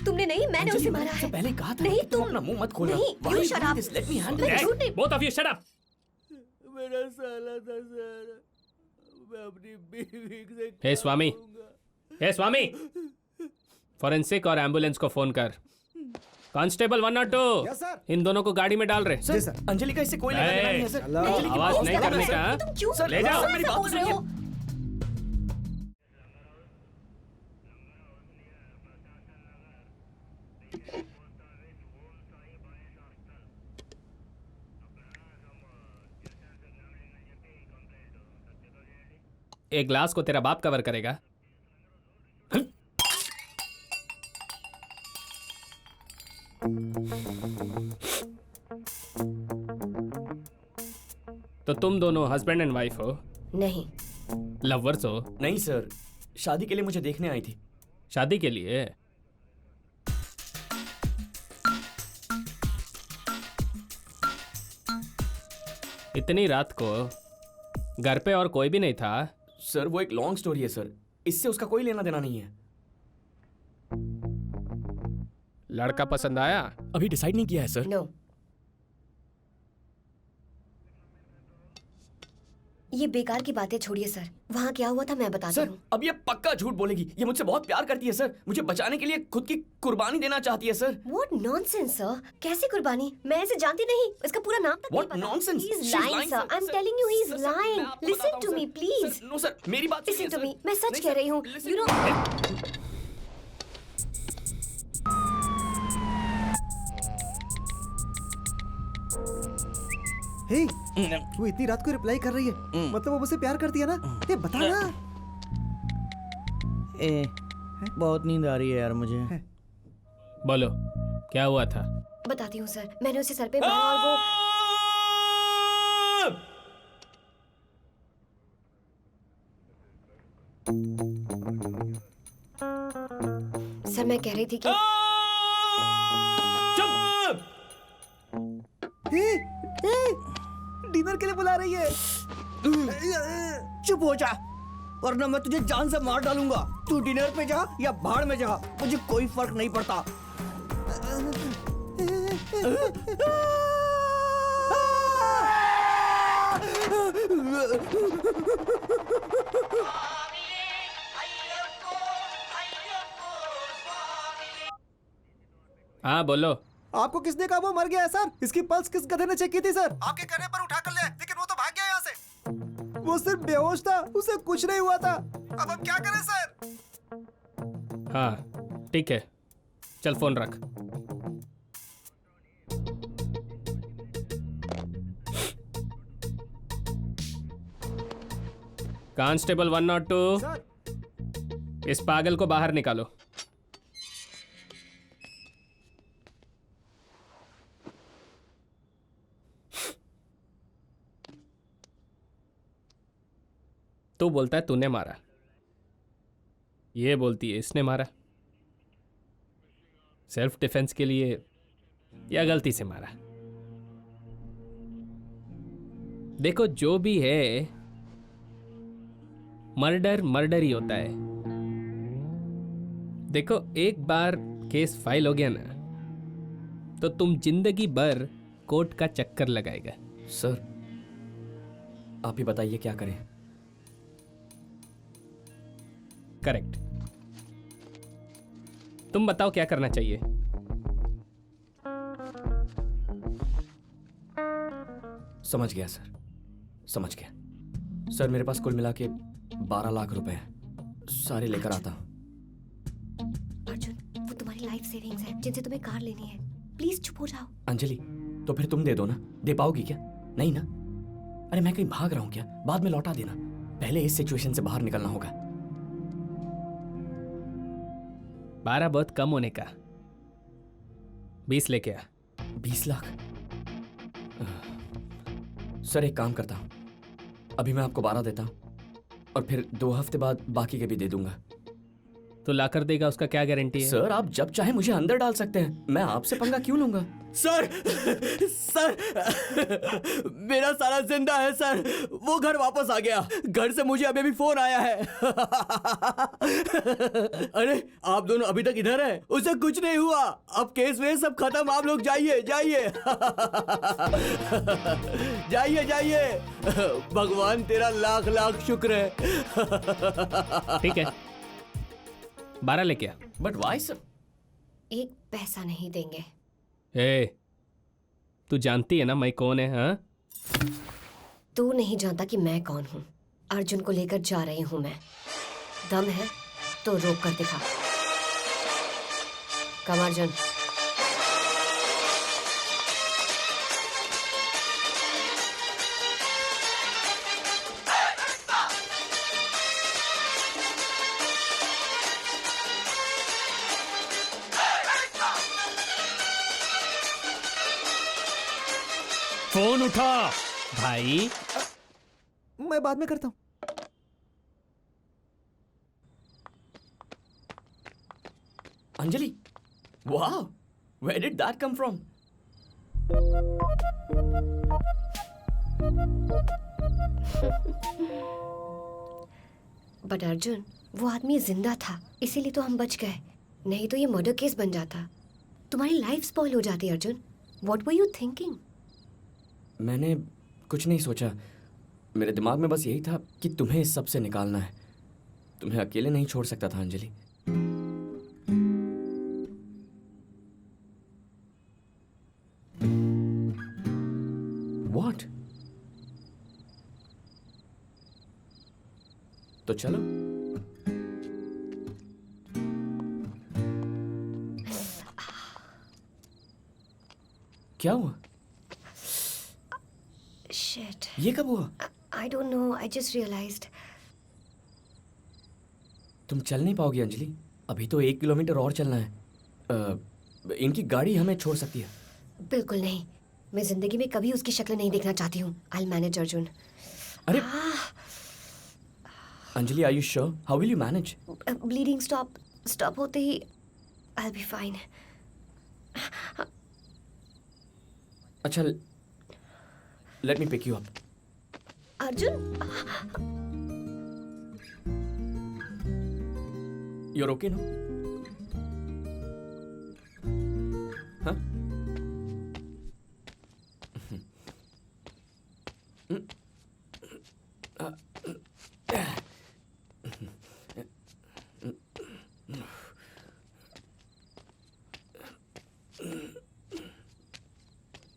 तुमने नहीं, मैंने अंजलि, उसे मैंने मारा तुमसे है। पहले ही कहा था नहीं कि तुम तुम अपना मुंह मत खोलना। नहीं, Why you are you shut doing up. this? Let me handle मैं this. झूठ नहीं। Both of you shut up. मेरा साला था सर। मैं अपनी बीवी से हे स्वामी, हे स्वामी, फॉरेंसिक और एम्बुलेंस को फोन कर। Constable 102, Yes, sir. इन दोनों को गाड़ी में डाल रहे। जी सर। अंजलि का इससे कोई लेना देना नहीं है सर। अंजलि की आवाज बात नहीं सुनिए। करने का, हाँ? तुम क्यों सर, ले जाओ। मेरी बात तो बोल रहे सुनिए। हो? एक ग्लास को तेरा बाप कवर करेगा। तो तुम दोनों हस्बैंड एंड वाइफ हो? नहीं। लवर्स हो? नहीं सर, शादी के लिए मुझे देखने आई थी। शादी के लिए? इतनी रात को घर पे और कोई भी नहीं था? सर वो एक लॉन्ग स्टोरी है सर, इससे उसका कोई लेना देना नहीं है। लड़का पसंद आया? अभी डिसाइड नहीं किया है सर। नो। ये बेकार की बातें छोड़िए सर। वहाँ क्या हुआ था मैं बताती सर हूँ। अब ये पक्का झूठ बोलेगी। ये मुझसे बहुत प्यार करती है सर, मुझे बचाने के लिए खुद की कुर्बानी देना चाहती है सर। What nonsense, sir? कैसी कुर्बानी? मैं इसे जानती नहीं। इसका पूरा नाम तक What नहीं पता। nonsense? He's She's lying, lying, sir. sir. I'm Sir, telling you, he's sir, sir, lying. मैं आपको Listen बताता to हूँ, me, sir. please. Sir, no, sir, मेरी बात सुनिए, Listen to sir. me. मैं सच नहीं, कह sir, रही हूँ। listen You to know. me. हे, वो इतनी रात को रिप्लाई कर रही है। मतलब वो मुझसे प्यार करती है ना? ये बता ना। ए, बहुत नींद आ रही है यार मुझे। बोलो क्या हुआ था? बताती हूँ सर। मैंने उसे सर पे मारा और वो सर मैं कह रही थी कि डिनर के लिए बुला रही है। चुप हो जा, वरना मैं तुझे जान से मार डालूंगा। तू डिनर पे जा या भाड़ में जा, मुझे कोई फर्क नहीं पड़ता। हाँ बोलो। आपको किसने कहा वो मर गया है सर? इसकी पल्स किस गधे ने चेक की थी सर? आपके कहने पर उठा कर ले, लेकिन वो तो भाग गया यहाँ से। वो सिर्फ बेहोश था, उसे कुछ नहीं हुआ था। अब हम क्या करें सर? हाँ ठीक है, चल फोन रख। कांस्टेबल 102, सर इस पागल को बाहर निकालो। तू बोलता है तूने मारा, ये बोलती है इसने मारा। सेल्फ डिफेंस के लिए या गलती से मारा? देखो जो भी है, मर्डर मर्डर ही होता है। देखो एक बार केस फाइल हो गया ना, तो तुम जिंदगी भर कोर्ट का चक्कर लगाएगा। सर आप ही बताइए क्या करें। करेक्ट। तुम बताओ क्या करना चाहिए। समझ गया सर, समझ गया। सर मेरे पास कुल मिला के 12 लाख रुपए हैं, सारे लेकर आता हूँ। अर्जुन, वो तुम्हारी लाइफ सेविंग्स है जिनसे तुम्हें कार लेनी है। प्लीज चुप हो जाओ। अंजलि तो फिर तुम दे दो ना। दे पाओगी क्या? नहीं ना? अरे मैं कहीं भाग रहा हूँ क्या? बाद में लौटा देना। पहले इस सिचुएशन से बाहर निकलना होगा। 12 बहुत कम होने का। 20 लेके आ। 20 लाख? सर एक काम करता हूँ, अभी मैं आपको 12 देता हूँ और फिर 2 हफ्ते बाद बाकी के भी दे दूंगा। तो लाकर देगा, उसका क्या गारंटी है? सर आप जब चाहे मुझे अंदर डाल सकते हैं, मैं आपसे पंगा क्यों लूंगा? सर सर मेरा साला जिंदा है सर। वो घर वापस आ गया। घर से मुझे अभी भी फोन आया है। अरे आप दोनों अभी तक इधर हैं? उसे कुछ नहीं हुआ। अब केस वेस सब खत्म। आप लोग जाइए जाइए। जाइए जाइए। भगवान तेरा लाख लाख शुक्र है। ठीक है, 12 लेके आ। But why sir? एक पैसा नहीं देंगे। ए, तू जानती है ना मैं कौन है? हाँ, तू नहीं जानता कि मैं कौन हूँ। अर्जुन को लेकर जा रही हूँ मैं। दम है तो रोक कर दिखा। कम अर्जुन। फोन उठा भाई। मैं बाद में करता हूँ। अंजलि, वाह, where did that come from? But Arjun, वो आदमी जिंदा था, इसीलिए तो हम बच गए। नहीं तो ये मर्डर केस बन जाता। तुम्हारी लाइफ स्पॉइल हो जाती Arjun. What were you thinking? मैंने कुछ नहीं सोचा। मेरे दिमाग में बस यही था कि तुम्हें इस सब से निकालना है। तुम्हें अकेले नहीं छोड़ सकता था अंजलि। What? तो चलो। क्या हुआ? Shit. ये कब हुआ? I don't know. I just realized. तुम चल नहीं पाओगी अंजलि। अभी तो 1 किलोमीटर और चलना है। इनकी गाड़ी हमें छोड़ सकती है। बिल्कुल नहीं। मैं जिंदगी में कभी उसकी शक्ल नहीं देखना चाहती हूँ। I'll manage Arjun. अरे Anjali, are you sure? How will you manage? Bleeding stop होते ही I'll be fine. अच्छा, let me pick you up. Arjun, You're okay, no? हाँ?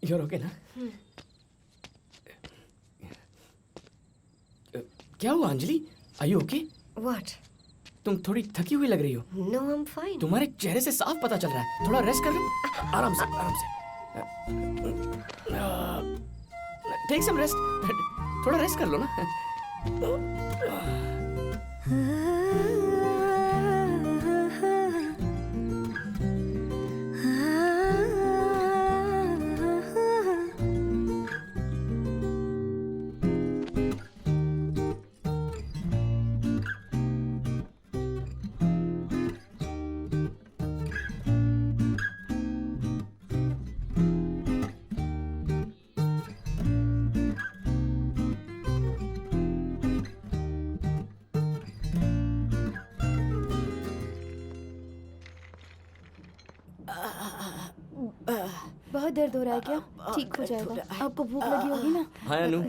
You're okay, ना? क्या हुआ Anjali? Are you okay? what? तुम थोड़ी थकी हुई लग रही हो। No, I'm fine. तुम्हारे चेहरे से साफ पता चल रहा है। थोड़ा रेस्ट कर लो। आराम से, आराम से। Take some rest. थोड़ा रेस्ट कर लो ना। बहुत दर्द हो रहा है क्या? ठीक हो जाएगा। आपको भूख लगी होगी ना? हाय अनु।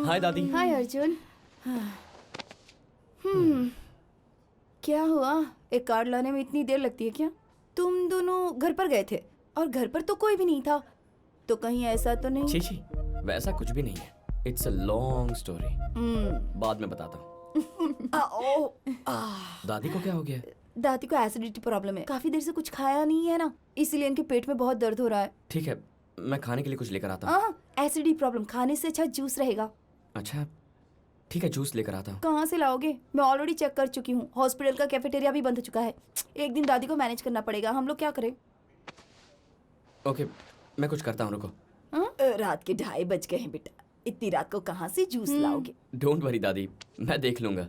हाय दादी। हाय अर्जुन। क्या हुआ? एक कार्ड लाने में इतनी देर लगती है क्या? तुम दोनों घर पर गए थे और घर पर तो कोई भी नहीं था, तो कहीं ऐसा तो नहीं? छी छी, वैसा कुछ भी नहीं है। It's a long story. बाद में बताता हूँ। दादी को क्या हो गया? दादी को एसिडिटी प्रॉब्लम है। काफी देर से कुछ खाया नहीं है ना, इसीलिए इनके पेट में बहुत दर्द हो रहा है। ठीक है, मैं खाने के लिए कुछ लेकर आता हूँ। एसिडिटी प्रॉब्लम, खाने से अच्छा जूस रहेगा। अच्छा ठीक है, जूस लेकर आता हूँ। कहाँ से लाओगे? मैं ऑलरेडी चेक कर चुकी हूँ, हॉस्पिटल का कैफेटेरिया भी बंद हो चुका है। एक दिन दादी को मैनेज करना पड़ेगा, हम लोग क्या करें? ओके, मैं कुछ करता हूँ, रुको। रात के 2:30 बज गए हैं बेटा, इतनी रात को कहाँ से जूस लाओगे? डोंट वरी दादी, मैं देख लूंगा।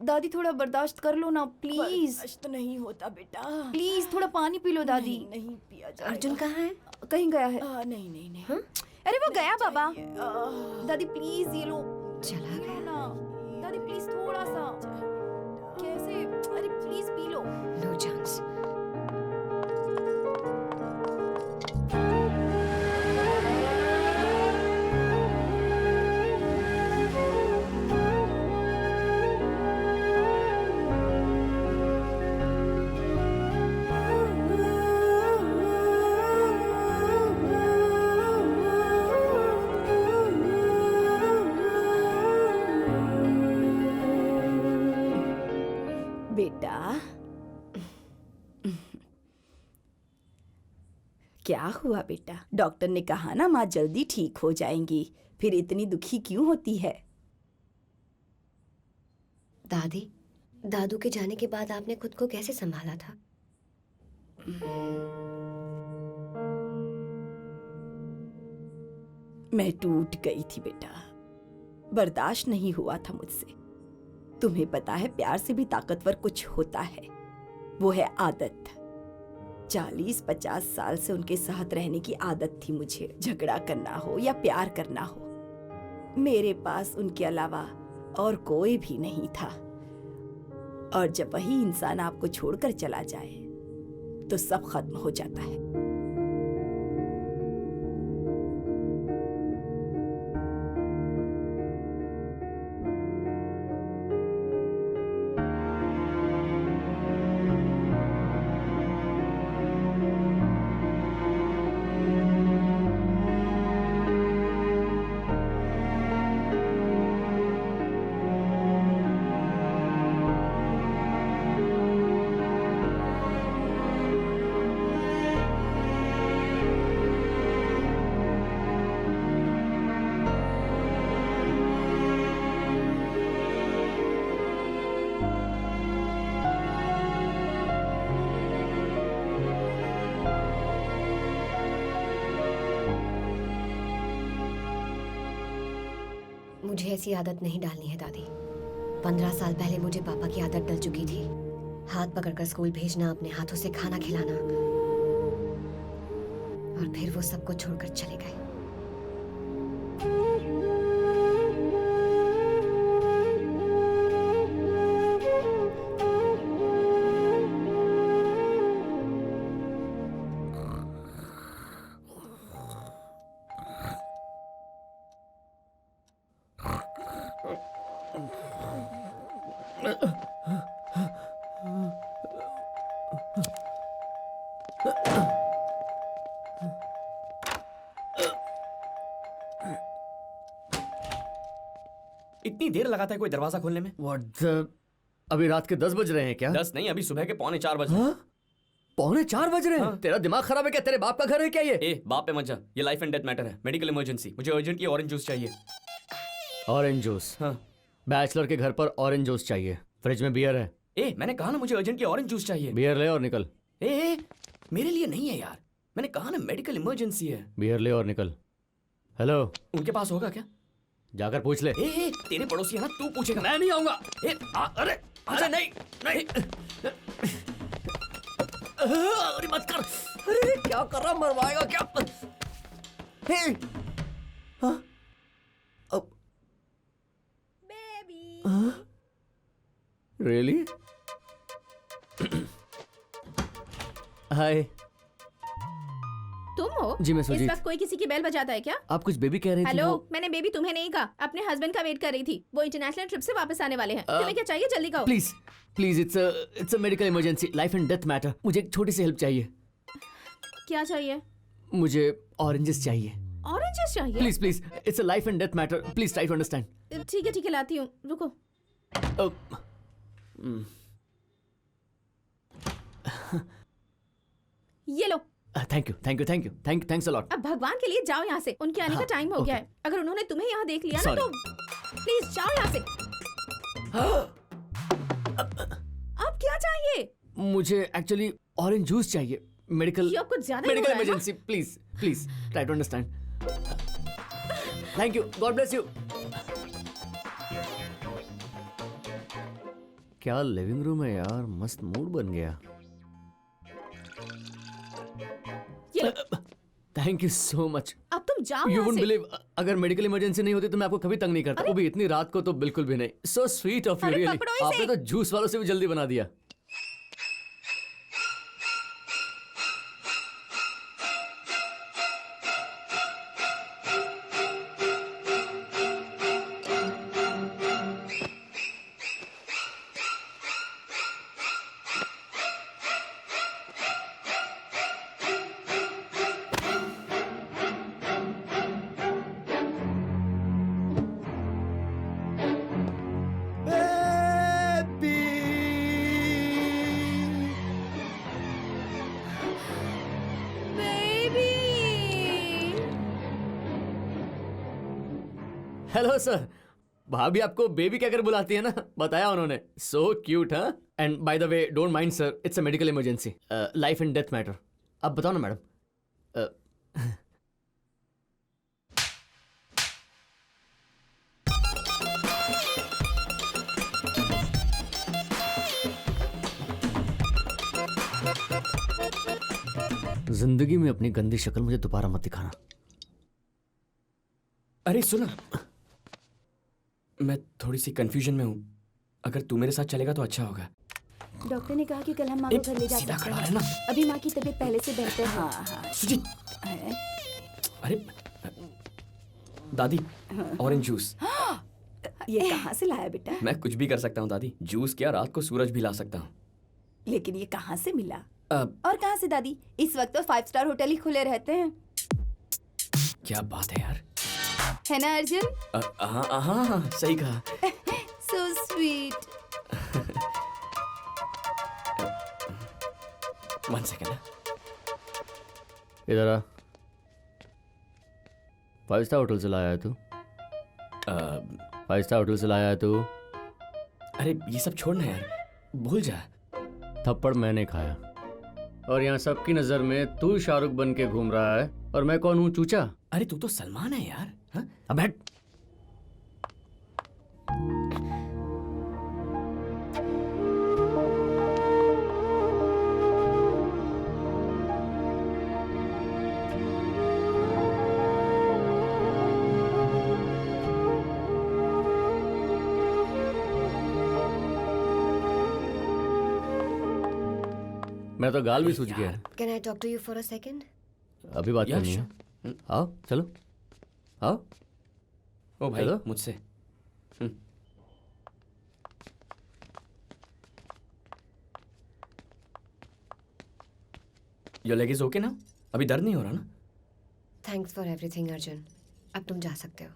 दादी थोड़ा बर्दाश्त कर लो ना प्लीज। बर्दाश्त नहीं होता बेटा, प्लीज थोड़ा पानी पी लो दादी। नहीं पिया जाएगा। अर्जुन कहाँ है? कहीं गया है। नहीं नहीं नहीं। हाँ? अरे वो गया बाबा। दादी प्लीज ये लो। चला गया ना दादी, प्लीज थोड़ा सा। कैसे? अरे प्लीज पी लो। No chance. बेटा क्या हुआ बेटा? डॉक्टर ने कहा ना माँ जल्दी ठीक हो जाएंगी, फिर इतनी दुखी क्यों होती है? दादी, दादू के जाने के बाद आपने खुद को कैसे संभाला था? मैं टूट गई थी बेटा, बर्दाश्त नहीं हुआ था मुझसे। तुम्हें पता है प्यार से भी ताकतवर कुछ होता है, वो है आदत। 40-50 साल से उनके साथ रहने की आदत थी मुझे, झगड़ा करना हो या प्यार करना हो। मेरे पास उनके अलावा और कोई भी नहीं था। और जब वही इंसान आपको छोड़कर चला जाए तो सब खत्म हो जाता है। मुझे ऐसी आदत नहीं डालनी है दादी। 15 साल पहले मुझे पापा की आदत डल चुकी थी। हाथ पकड़कर स्कूल भेजना, अपने हाथों से खाना खिलाना, और फिर वो सबको छोड़कर चले गए। इतनी देर लगाता है कोई दरवाजा खोलने में? What the... अभी रात के 10 बज रहे हैं क्या? 10 नहीं, अभी सुबह के 3:45 बज रहे हैं। पौने 4 बज रहे हैं? हाँ। तेरा दिमाग खराब है क्या? तेरे बाप का घर है क्या ये? ए बाप पे मत जा, ये लाइफ एंड डेथ मैटर है, मेडिकल इमरजेंसी। मुझे अर्जेंटली ऑरेंज जूस चाहिए। Orange juice? हाँ। बैचलर के घर पर ऑरेंज जूस चाहिए। फ्रिज में बियर है? ए मैंने कहा ना मुझे अर्जेंटली ऑरेंज जूस चाहिए। बियर ले और निकल। ए मेरे लिए नहीं है यार, मैंने कहा ना मेडिकल इमरजेंसी है। बियर ले और निकल। हेलो, उनके पास होगा क्या? जाकर पूछ ले। ए तेरे पड़ोसी है ना, तू पूछेगा। मैं नहीं आऊंगा। अरे अच्छा नहीं नहीं। अरे मत कर। अरे क्या कर रहा, मरवाएगा क्या? हे हाँ अब बेबी रियली? हाय। तुम हो? जी मैं इस सुजीत। वक्त कोई किसी की बेल बजाता है क्या? आप कुछ बेबी कह रही थी। हेलो, वो... मैंने बेबी तुम्हें नहीं कहा, अपने हस्बैंड का वेट कर रही थी। वो इंटरनेशनल ट्रिप से वापस आने वाले हैं। तुम्हें क्या चाहिए, जल्दी कहो। Please please, it's a medical emergency, life and death matter. मुझे एक छोटी सी हेल्प चाहिए। क्या चाहिए? मुझे ऑरेंजेस चाहिए। ऑरेंजेस चाहिए? Please please, it's a life and death matter, please try to understand. ठीक है लाती हूँ, रुको। ये लो। Thank you thank you thank you thanks a lot. अब भगवान के लिए जाओ यहाँ से, उनके आने का टाइम हो गया है। अगर उन्होंने तुम्हें यहाँ देख लिया ना Sorry. तो प्लीज जाओ यहाँ से। अब क्या चाहिए? मुझे एक्चुअली ऑरेंज जूस चाहिए। मेडिकल ये अब कुछ ज्यादा ही हो मेडिकल रहा है ना? Emergency, please please try to understand. Thank you, God bless you. क्या लिविंग रूम है यार, मस्त मूड बन गया। Thank you so much. अब तुम जाओ यू यहाँ वुडंट से। बिलीव, अगर मेडिकल इमरजेंसी नहीं होती तो मैं आपको कभी तंग नहीं करता, वो भी इतनी रात को तो बिल्कुल भी नहीं। सो स्वीट ऑफ यू अरे रियली। पकड़ो इसे। आपने तो जूस वालों से भी जल्दी बना दिया। Hello sir. भाभी आपको बेबी कहकर बुलाती है ना, बताया उन्होंने। सो क्यूट हाँ। And by the way don't mind sir, it's a medical emergency, life and death matter. अब बताओ ना मैडम। जिंदगी में अपनी गंदी शक्ल मुझे दोबारा मत दिखाना। अरे सुना, मैं थोड़ी सी कंफ्यूजन में हूँ। अगर तू मेरे साथ चलेगा तो अच्छा होगा। डॉक्टर ने कहा कि कल हम माँ को घर ले जा सीधा सकते खड़ा हैं। रहना। अभी माँ की तबीयत पहले से बेहतर है। हाँ सुजीत, अरे दादी, ऑरेंज जूस। ये कहाँ से लाया बेटा? मैं कुछ भी कर सकता हूँ दादी। जूस क्या, रात को सूरज भी ला सकता हूँ। लेकिन ये कहाँ से मिला? अब और कहाँ से दादी? इस वक्त तो 5 स्टार होटल ही खुले रहते हैं। क्या बात है यार। है ना अर्जुन? हाँ हाँ हाँ, सही कहा। So sweet. 1 सेकेंड। इधर आ। 5 स्टार होटल से लाया है तू? 5 स्टार होटल से लाया है तू? अरे ये सब छोड़ना यार, भूल जा। थप्पड़ मैंने खाया और यहाँ सबकी नजर में तू शाहरुख बन के घूम रहा है और मैं कौन हूँ, चूचा? अरे तू तो सलमान है यार। हाँ? अब बैठ। मैं तो गाल भी सूझ गया। Can I talk to you for a second? अभी बात Yeah, करनी है। sure. आओ चलो आओ। ओ भाई, हेलो? मुझसे। योर लेग इज ओके ना? अभी दर्द नहीं हो रहा ना? Thanks for everything, Arjun. अब तुम जा सकते हो।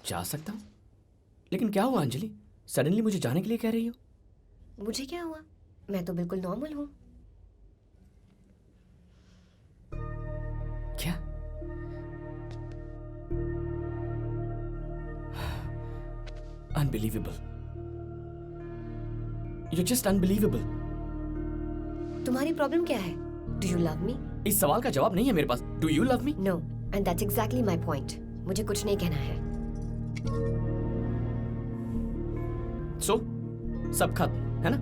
जा सकता हूँ? लेकिन क्या हुआ अंजलि? सडनली मुझे जाने के लिए कह रही हो? मुझे क्या हुआ? मैं तो बिल्कुल नॉर्मल हूँ। क्या? Unbelievable. You're just unbelievable. तुम्हारी प्रॉब्लम क्या है? Do you love me? इस सवाल का जवाब नहीं है मेरे पास। Do you love me? No, and that's exactly my point. मुझे कुछ नहीं कहना है। So, सब खत्म है ना?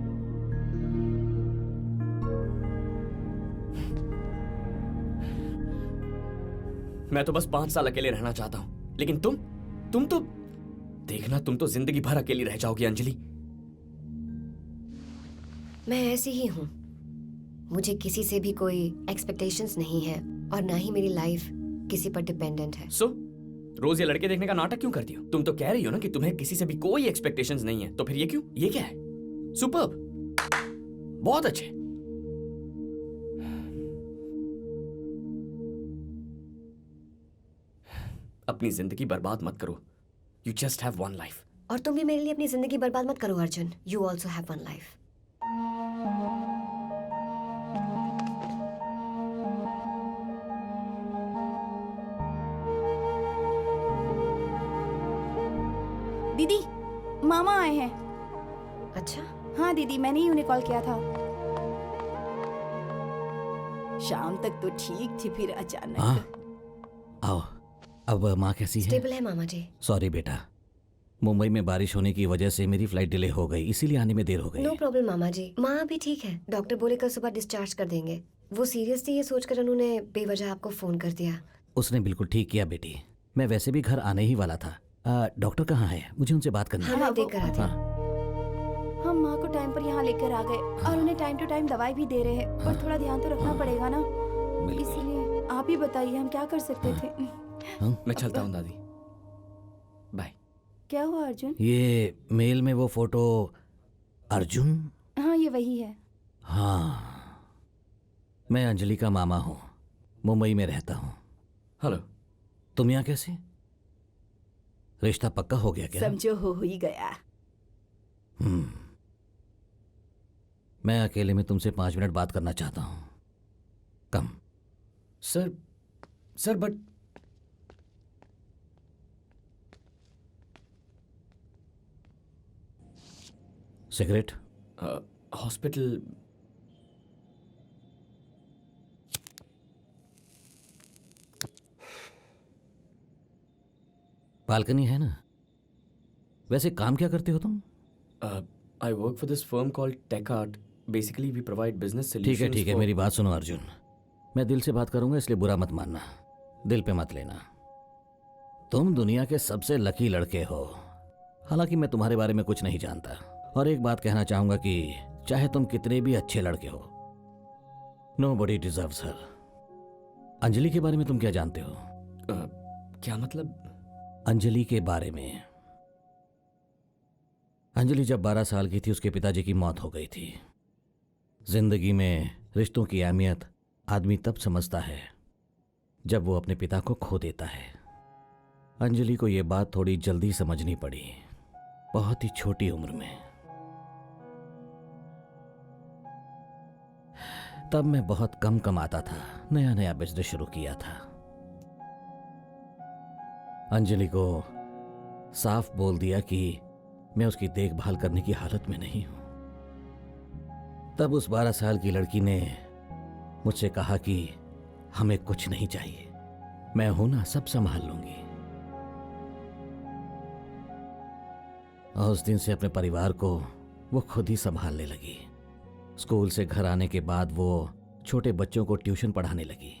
मैं तो बस 5 साल अकेले रहना चाहता हूं, लेकिन तुम तो देखना, तुम तो जिंदगी भर अकेली रह जाओगी अंजलि। मैं ऐसी ही हूँ। मुझे किसी से भी कोई एक्सपेक्टेशंस नहीं है और ना ही मेरी लाइफ किसी पर डिपेंडेंट है। सो रोज ये लड़के देखने का नाटक क्यों करती हो? तुम तो कह रही हो ना कि तुम्हें किसी से भी कोई एक्सपेक्टेशंस नहीं है, तो फिर ये क्यों? ये क्या है? सुपर्ब, बहुत अच्छे। अपनी जिंदगी बर्बाद मत करो। You just have one life. और तुम भी मेरे लिए अपनी जिंदगी बर्बाद मत करो Arjun. You also have one life. दीदी, मामा आए हैं। अच्छा, हाँ दीदी, मैंने ही उन्हें कॉल किया था। शाम तक तो ठीक थी, फिर अचानक। आओ। अब माँ कैसी है? स्टेबल है मामा जी। सॉरी बेटा, मुंबई में बारिश होने की वजह से मेरी फ्लाइट डिले हो गई, इसीलिए आने में देर हो गई। नो प्रॉब्लम मामा जी, माँ अभी ठीक है। डॉक्टर बोले कल सुबह डिस्चार्ज कर देंगे। वो सीरियस थी, ये सोचकर उन्होंने बेवजह आपको फोन कर दिया। उसने बिल्कुल ठीक किया बेटी, मैं वैसे भी घर आने ही वाला था। डॉक्टर कहाँ है? मुझे उनसे बात करनी है। हाँ, देख कर आती हूँ। हम माँ को टाइम पर यहाँ लेकर आ गए और उन्हें टाइम टू टाइम दवाई भी दे रहे हैं, पर थोड़ा ध्यान तो रखना पड़ेगा ना, इसलिए आप ही बताइए हम क्या कर सकते थे। मैं चलता हूँ दादी, बाय। क्या हुआ अर्जुन? ये मेल में वो फोटो अर्जुन? हाँ, ये वही है। हाँ, मैं अंजलि का मामा हूँ, मुंबई में रहता हूँ। हेलो। तुम यहाँ कैसे? रिश्ता पक्का हो गया क्या? समझो हो ही गया। मैं अकेले में तुमसे 5 मिनट बात करना चाहता हूँ। Come. Sir but cigarette? Hospital. Balcony है ना? वैसे काम क्या करते हो तुम? I work for this firm called TechArt. Basically we provide business solutions. ठीक है, मेरी बात सुनो अर्जुन। मैं दिल से बात करूंगा, इसलिए बुरा मत मानना, दिल पे मत लेना। तुम दुनिया के सबसे लकी लड़के हो। हालांकि मैं तुम्हारे बारे में कुछ नहीं जानता, और एक बात कहना चाहूंगा कि चाहे तुम कितने भी अच्छे लड़के हो, नोबडी डिजर्व्स हर। अंजलि के बारे में तुम क्या जानते हो? क्या मतलब? अंजलि के बारे में, अंजलि जब 12 साल की थी उसके पिताजी की मौत हो गई थी। जिंदगी में रिश्तों की अहमियत आदमी तब समझता है जब वो अपने पिता को खो देता है। अंजलि को ये बात थोड़ी जल्दी समझनी पड़ी, बहुत ही छोटी उम्र में। तब मैं बहुत कम कमाता था, नया नया बिजनेस शुरू किया था। अंजलि को साफ बोल दिया कि मैं उसकी देखभाल करने की हालत में नहीं हूं। तब उस 12 साल की लड़की ने मुझसे कहा कि हमें कुछ नहीं चाहिए, मैं हूं ना, सब संभाल लूंगी। और उस दिन से अपने परिवार को वो खुद ही संभालने लगी। स्कूल से घर आने के बाद वो छोटे बच्चों को ट्यूशन पढ़ाने लगी,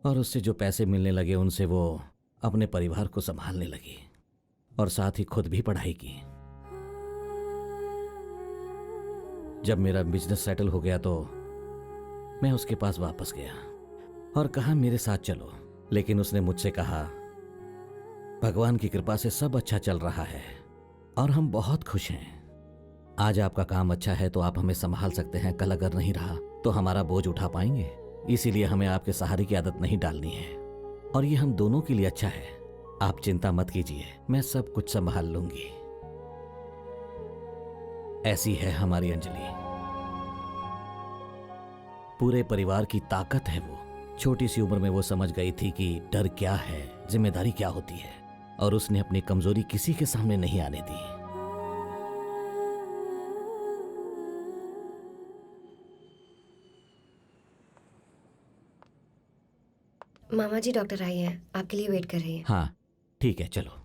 और उससे जो पैसे मिलने लगे उनसे वो अपने परिवार को संभालने लगी, और साथ ही खुद भी पढ़ाई की। जब मेरा बिजनेस सेटल हो गया तो मैं उसके पास वापस गया और कहा मेरे साथ चलो, लेकिन उसने मुझसे कहा भगवान की कृपा से सब अच्छा चल रहा है और हम बहुत खुश हैं। आज आपका काम अच्छा है तो आप हमें संभाल सकते हैं, कल अगर नहीं रहा तो हमारा बोझ उठा पाएंगे, इसीलिए हमें आपके सहारे की आदत नहीं डालनी है, और ये हम दोनों के लिए अच्छा है। आप चिंता मत कीजिए, मैं सब कुछ संभाल लूंगी। ऐसी है हमारी अंजलि, पूरे परिवार की ताकत है वो। छोटी सी उम्र में वो समझ गई थी कि डर क्या है, जिम्मेदारी क्या होती है, और उसने अपनी कमजोरी किसी के सामने नहीं आने दी। मामा जी डॉक्टर आई हैं, आपके लिए वेट कर रही हैं। हाँ ठीक है, चलो।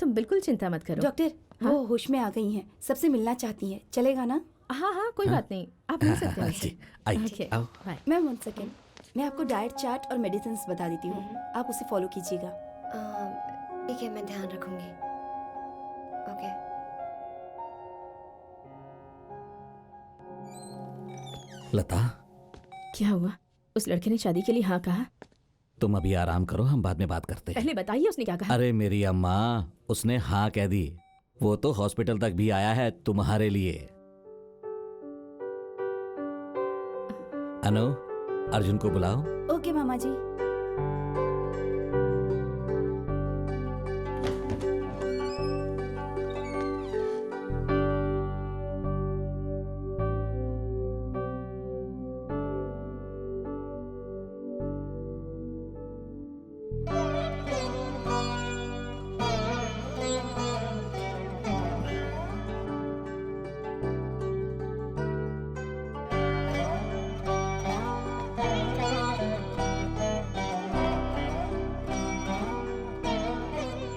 तुम बिल्कुल चिंता मत करो। डॉक्टर, वो होश में आ गई हैं, सबसे मिलना चाहती हैं, चलेगा ना? हाँ हाँ, कोई बात नहीं, आप मिल सकते हैं जी, उनसे। आइए, ओके, आओ। बाय। मैम 1 सेकेंड, मैं आपको डाइट चार्ट और मेडिसिन बता देती हूँ, आप उसे फॉलो कीजिएगा। ठीक है, मैं ध्यान रखूंगी। ओके। लता, क्या हुआ? उस लड़के ने शादी के लिए हाँ कहा? तुम अभी आराम करो, हम बाद में बात करते हैं। पहले बताइए उसने क्या कहा? अरे मेरी अम्मा, उसने हाँ कह दी। वो तो हॉस्पिटल तक भी आया है तुम्हारे लिए। अनु, अर्जुन को बुलाओ। ओके मामा जी।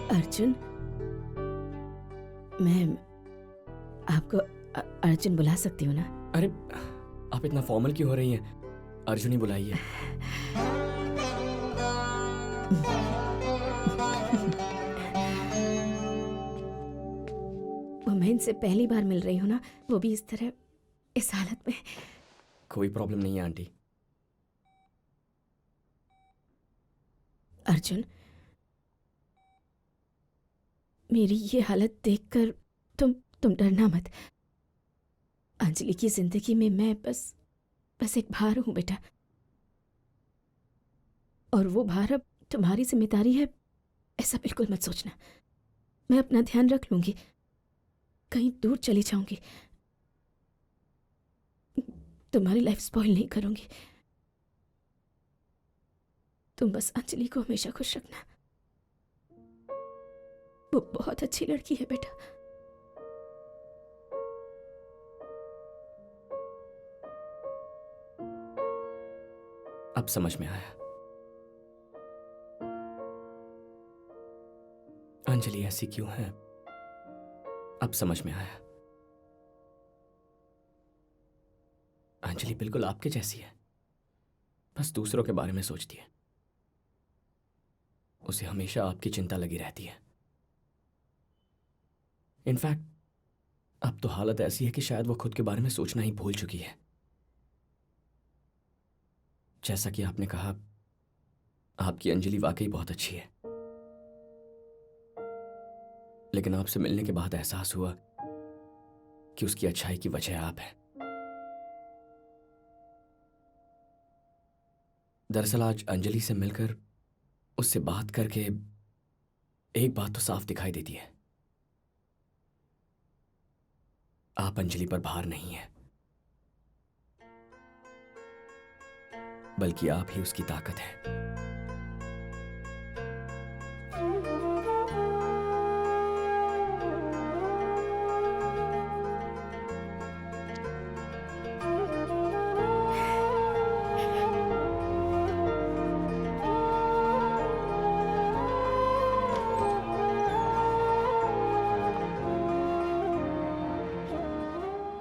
अर्जुन, मैं आपको अर्जुन बुला सकती हूँ ना? अरे आप इतना फॉर्मल क्यों हो रही हैं? अर्जुन ही बुलाइए। वो मैं इनसे पहली बार मिल रही हूँ ना, वो भी इस तरह, इस हालत में। कोई प्रॉब्लम नहीं है आंटी। अर्जुन, मेरी ये हालत देखकर तुम डरना मत। अंजलि की जिंदगी में मैं बस एक भार हूं बेटा, और वो भार अब तुम्हारी जिम्मेदारी है, ऐसा बिल्कुल मत सोचना। मैं अपना ध्यान रख लूंगी, कहीं दूर चली जाऊंगी, तुम्हारी लाइफ स्पॉइल नहीं करूंगी। तुम बस अंजलि को हमेशा खुश रखना, वो बहुत अच्छी लड़की है बेटा। अब समझ में आया। अंजलि ऐसी क्यों है, अब समझ में आया। अंजलि बिल्कुल आपके जैसी है, बस दूसरों के बारे में सोचती है। उसे हमेशा आपकी चिंता लगी रहती है। इनफैक्ट अब तो हालत ऐसी है कि शायद वो खुद के बारे में सोचना ही भूल चुकी है। जैसा कि आपने कहा, आपकी अंजलि वाकई बहुत अच्छी है, लेकिन आपसे मिलने के बाद एहसास हुआ कि उसकी अच्छाई की वजह आप हैं। दरअसल आज अंजलि से मिलकर, उससे बात करके एक बात तो साफ दिखाई देती है, आप अंजलि पर भार नहीं है, बल्कि आप ही उसकी ताकत है।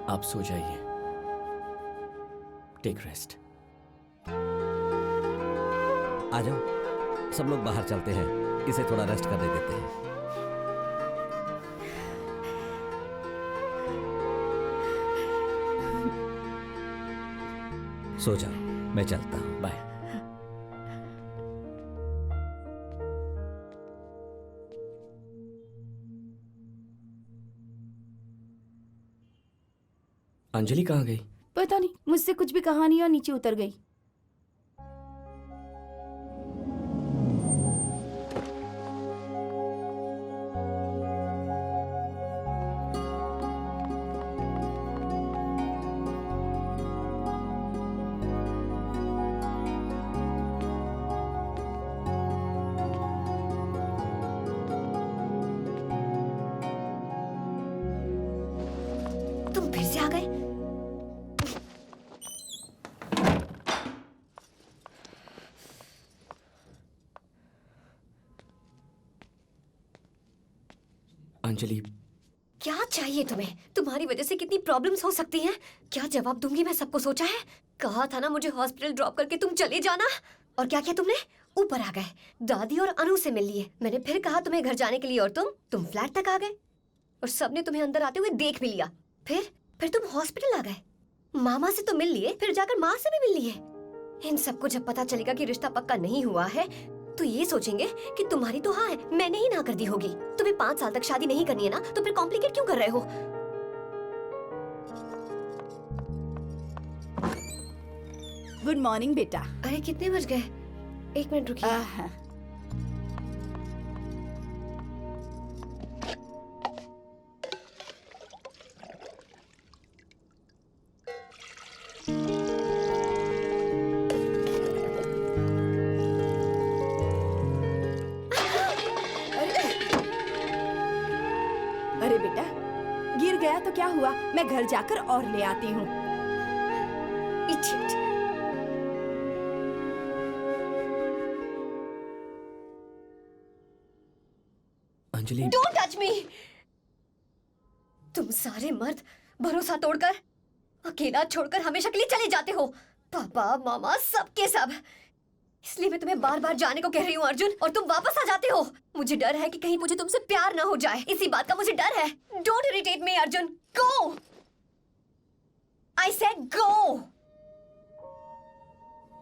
आप सो जाइए, टेक रेस्ट। आ जाओ, सब लोग बाहर चलते हैं, इसे थोड़ा रेस्ट करने देते हैं। सो जाओ, मैं चलता हूं। बाय। अंजलि कहाँ गई? पता नहीं, मुझसे कुछ भी कहा नहीं और नीचे उतर गई। तुम फिर से आ गए? अंजलि, क्या चाहिए तुम्हें? तुम्हारी वजह से कितनी प्रॉब्लम्स हो सकती हैं। क्या जवाब दूंगी मैं सबको सोचा है? कहा था ना मुझे हॉस्पिटल ड्रॉप करके तुम चले जाना। और क्या किया तुमने? ऊपर आ गए, दादी और अनु से मिल लिए। मैंने फिर कहा तुम्हें घर जाने के लिए और तुम फ्लैट तक आ गए और सबने तुम्हें अंदर आते हुए देख भी लिया। फिर तुम हॉस्पिटल आ गए, मामा से तो मिल लिए, फिर जाकर माँ से भी मिल लिए। इन सबको जब पता चलेगा कि रिश्ता पक्का नहीं हुआ है तो ये सोचेंगे कि तुम्हारी तो हाँ है, मैंने ही ना कर दी होगी। तुम्हें 5 साल तक शादी नहीं करनी है ना, तो फिर कॉम्प्लिकेट क्यों कर रहे हो? गुड मॉर्निंग बेटा। अरे कितने बज गए? 1 मिनट रुकिए। अरे बेटा, गिर गया तो क्या हुआ, मैं घर जाकर और ले आती हूँ। Anjali, don't touch me. तुम सारे मर्द भरोसा तोड़कर, अकेला छोड़कर हमेशा के लिए चले जाते हो। पापा मामा सबके सब। इसलिए मैं तुम्हें बार बार जाने को कह रही हूँ अर्जुन, और तुम वापस आ जाते हो। मुझे डर है कि कहीं मुझे तुमसे प्यार ना हो जाए, इसी बात का मुझे डर है। Don't irritate me Arjun, go. I said go.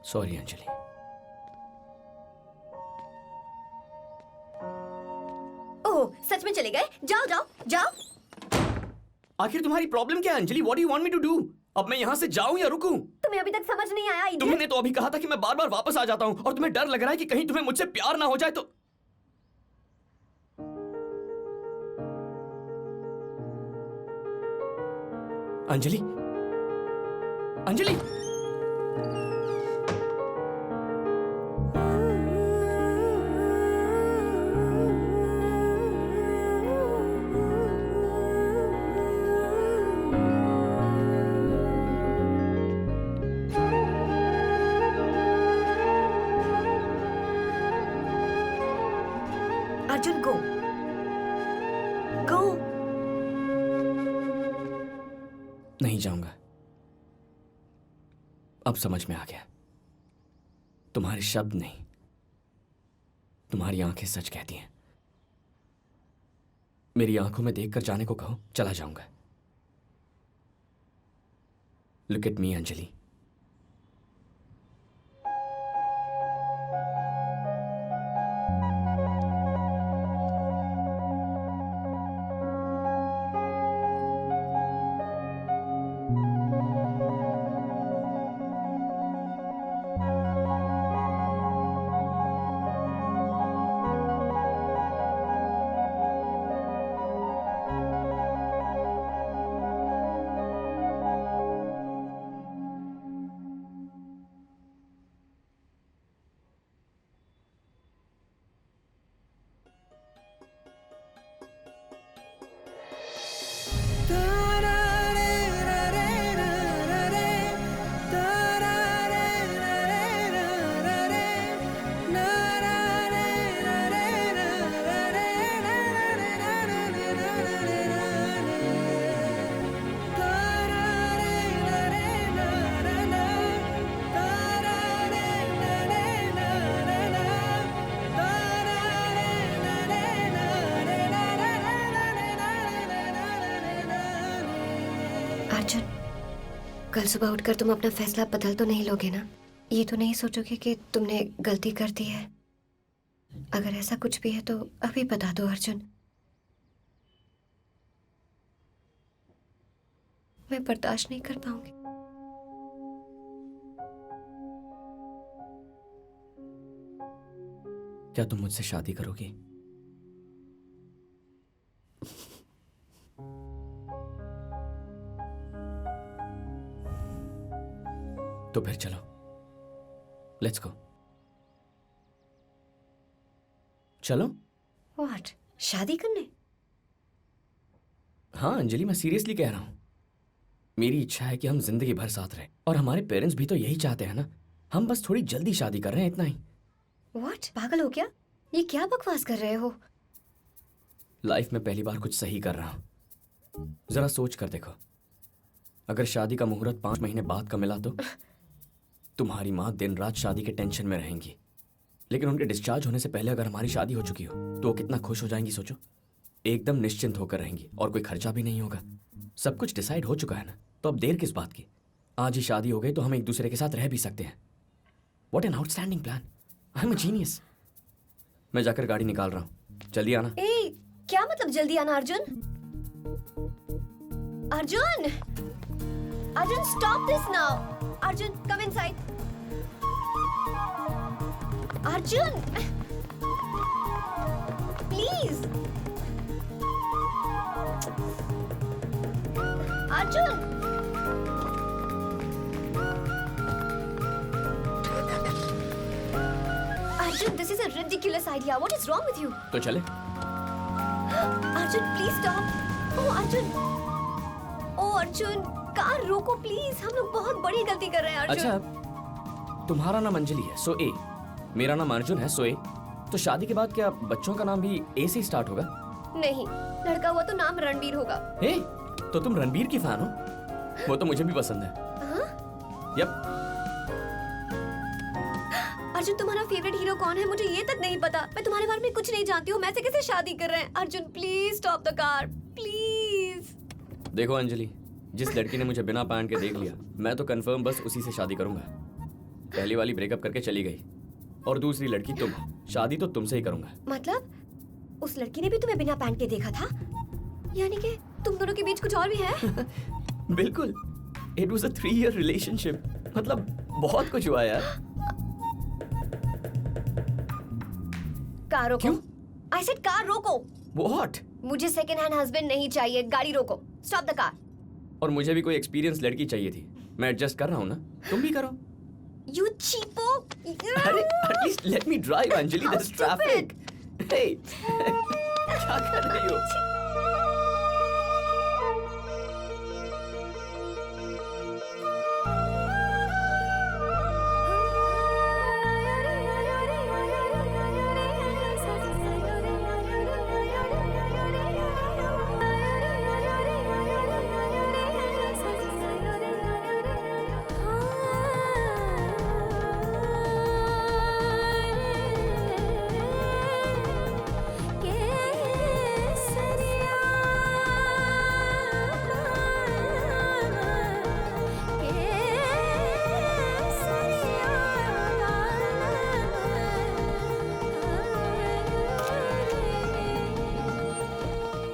Sorry Anjali. Oh, सच में चले गए? जाओ जाओ जाओ। आखिर तुम्हारी प्रॉब्लम क्या है Anjali? What do you want me to do? अब मैं यहाँ से जाऊं या रुकूं? तुम्हें अभी तक समझ नहीं आया? तुमने तो अभी कहा था कि मैं बार बार वापस आ जाता हूँ, और तुम्हें डर लग रहा है कि कहीं तुम्हें मुझसे प्यार ना हो जाए तो। अंजलि, अंजलि, अर्जुन गो गो। नहीं जाऊंगा। अब समझ में आ गया, तुम्हारे शब्द नहीं, तुम्हारी आंखें सच कहती हैं। मेरी आंखों में देखकर जाने को कहो, चला जाऊंगा। Look at me Anjali. Arjun, कल सुबह उठकर तुम अपना फैसला बदल तो नहीं लोगे ना? ये तो नहीं सोचोगे कि तुमने गलती कर दी है? अगर ऐसा कुछ भी है तो अभी बता दो अर्जुन। मैं बर्दाश्त नहीं कर पाऊंगी। क्या तुम मुझसे शादी करोगी? तो फिर चलो, लेट्स गो। चलो। व्हाट? शादी करने? हाँ अंजलि, मैं सीरियसली कह रहा हूं। मेरी इच्छा है कि हम जिंदगी भर साथ रहें, और हमारे पेरेंट्स भी तो यही चाहते हैं ना। हम बस थोड़ी जल्दी शादी कर रहे हैं, इतना ही। व्हाट? पागल हो क्या? ये क्या बकवास कर रहे हो? लाइफ में पहली बार कुछ सही कर रहा हूं। जरा सोच कर देखो, अगर शादी का मुहूर्त 5 महीने बाद का मिला तो तुम्हारी माँ दिन रात शादी के टेंशन में रहेंगी, लेकिन उनके डिस्चार्ज होने से पहले अगर हमारी शादी हो चुकी हो तो वो कितना खुश हो जाएंगी सोचो। एकदम निश्चिंत होकर रहेंगी और कोई खर्चा भी नहीं होगा। सब कुछ डिसाइड हो चुका है ना, तो अब देर किस बात की। आज ही शादी हो गई तो हम एक दूसरे के साथ रह भी सकते हैं। What an outstanding plan, I am a genius. मैं जाकर गाड़ी निकाल रहा हूँ, जल्दी आना। ए, क्या मतलब जल्दी आना Arjun? Arjun, Arjun stop this now. Arjun come inside. Arjun please. Arjun Arjun, this is a ridiculous idea. What is wrong with you? तो चले। Arjun, please stop. Oh, Arjun. Oh, Arjun, car रोको प्लीज। हम लोग बहुत बड़ी गलती कर रहे हैं अर्जुन। अच्छा, तुम्हारा नाम अंजलि है, सो ए। मेरा नाम अर्जुन है, सो ए। तो शादी के बाद क्या बच्चों का नाम भी ए से स्टार्ट होगा? नहीं, लड़का हुआ तो नाम रणबीर होगा। ए, तो तुम रणबीर की फैन हो? वो तो मुझे भी पसंद है। यप। अर्जुन, तुम्हारा फेवरेट हीरो कौन है? मुझे ये तक नहीं पता। मैं तुम्हारे बारे में कुछ नहीं जानती हूँ। मैं से कैसे शादी कर रहे हैं? Arjun please stop the car please. देखो अंजलि, जिस लड़की ने मुझे बिना पैंट के देख लिया, मैं तो कंफर्म बस उसी से शादी करूंगा। पहली वाली ब्रेकअप करके चली गई और दूसरी लड़की तुम। शादी तो तुमसे ही करूंगा। मतलब उस लड़की ने भी तुम्हें बिना पैंट के देखा था? यानी कि तुम दोनों के बीच कुछ और भी है? बिल्कुल, it was a 3 year relationship. मतलब बहुत कुछ हुआ यार। कार रोको। आई सेड कार रोको। What? मुझे सेकंड हैंड हस्बैंड नहीं चाहिए। गाड़ी रोको। Stop the car. और मुझे भी कोई एक्सपीरियंस लड़की चाहिए थी। मैं एडजस्ट कर रहा हूँ ना, तुम भी करो। You cheapo! अरे at least let me drive Anjali, there's traffic. Hey, क्या कर रही हो?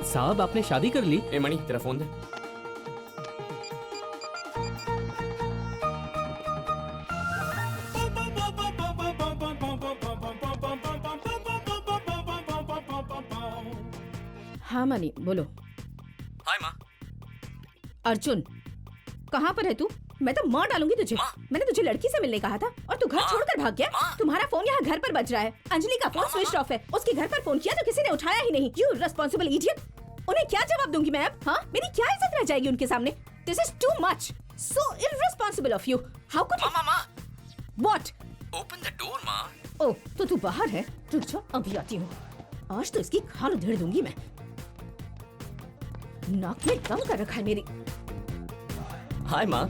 साहब, आपने शादी कर ली? ए मणि, तेरा फोन दे। हाँ मनी, बोलो। हाय माँ। अर्जुन, कहाँ पर है तू? मैं तो मार डालूंगी तुझे। मैंने तुझे लड़की से मिलने कहा था और तू घर छोड़कर भाग गया। तुम्हारा फोन यहाँ घर पर बज रहा है। अंजलि का फोन स्विच ऑफ है। उसके घर पर फोन किया तो किसी ने उठाया ही नहीं। You responsible idiot. उन्हें क्या जवाब दूंगी मैं अब? हाँ, मेरी क्या इज्जत रह जाएगी उनके सामने? This is too much, so irresponsible of you. How could you? Mama, what? Open the door माँ। ओह, तो तू बाहर है? रुक जा, अभी आती हूँ। आज तो इसकी खाल उधेड़ दूंगी मैं। नाक में दम कर रखा है मेरी। हाय माँ।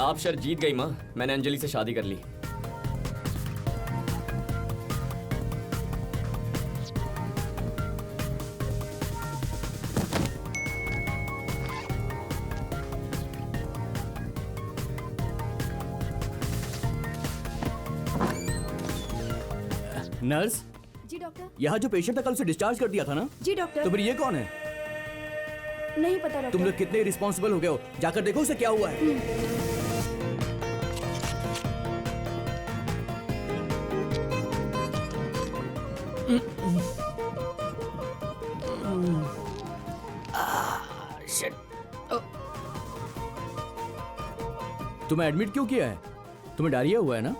आप शर्त जीत गई माँ। मैंने अंजलि से शादी कर ली। नर्स, जी डॉक्टर। यहाँ जो पेशेंट था कल उसे डिस्चार्ज कर दिया था ना? जी डॉक्टर। तो फिर ये कौन है? नहीं पता डॉक्टर। तुम लोग कितने रिस्पॉन्सिबल हो गए हो? जाकर देखो उसे क्या हुआ है। तुम्हें एडमिट क्यों किया है? तुम्हें डायरिया हुआ है ना?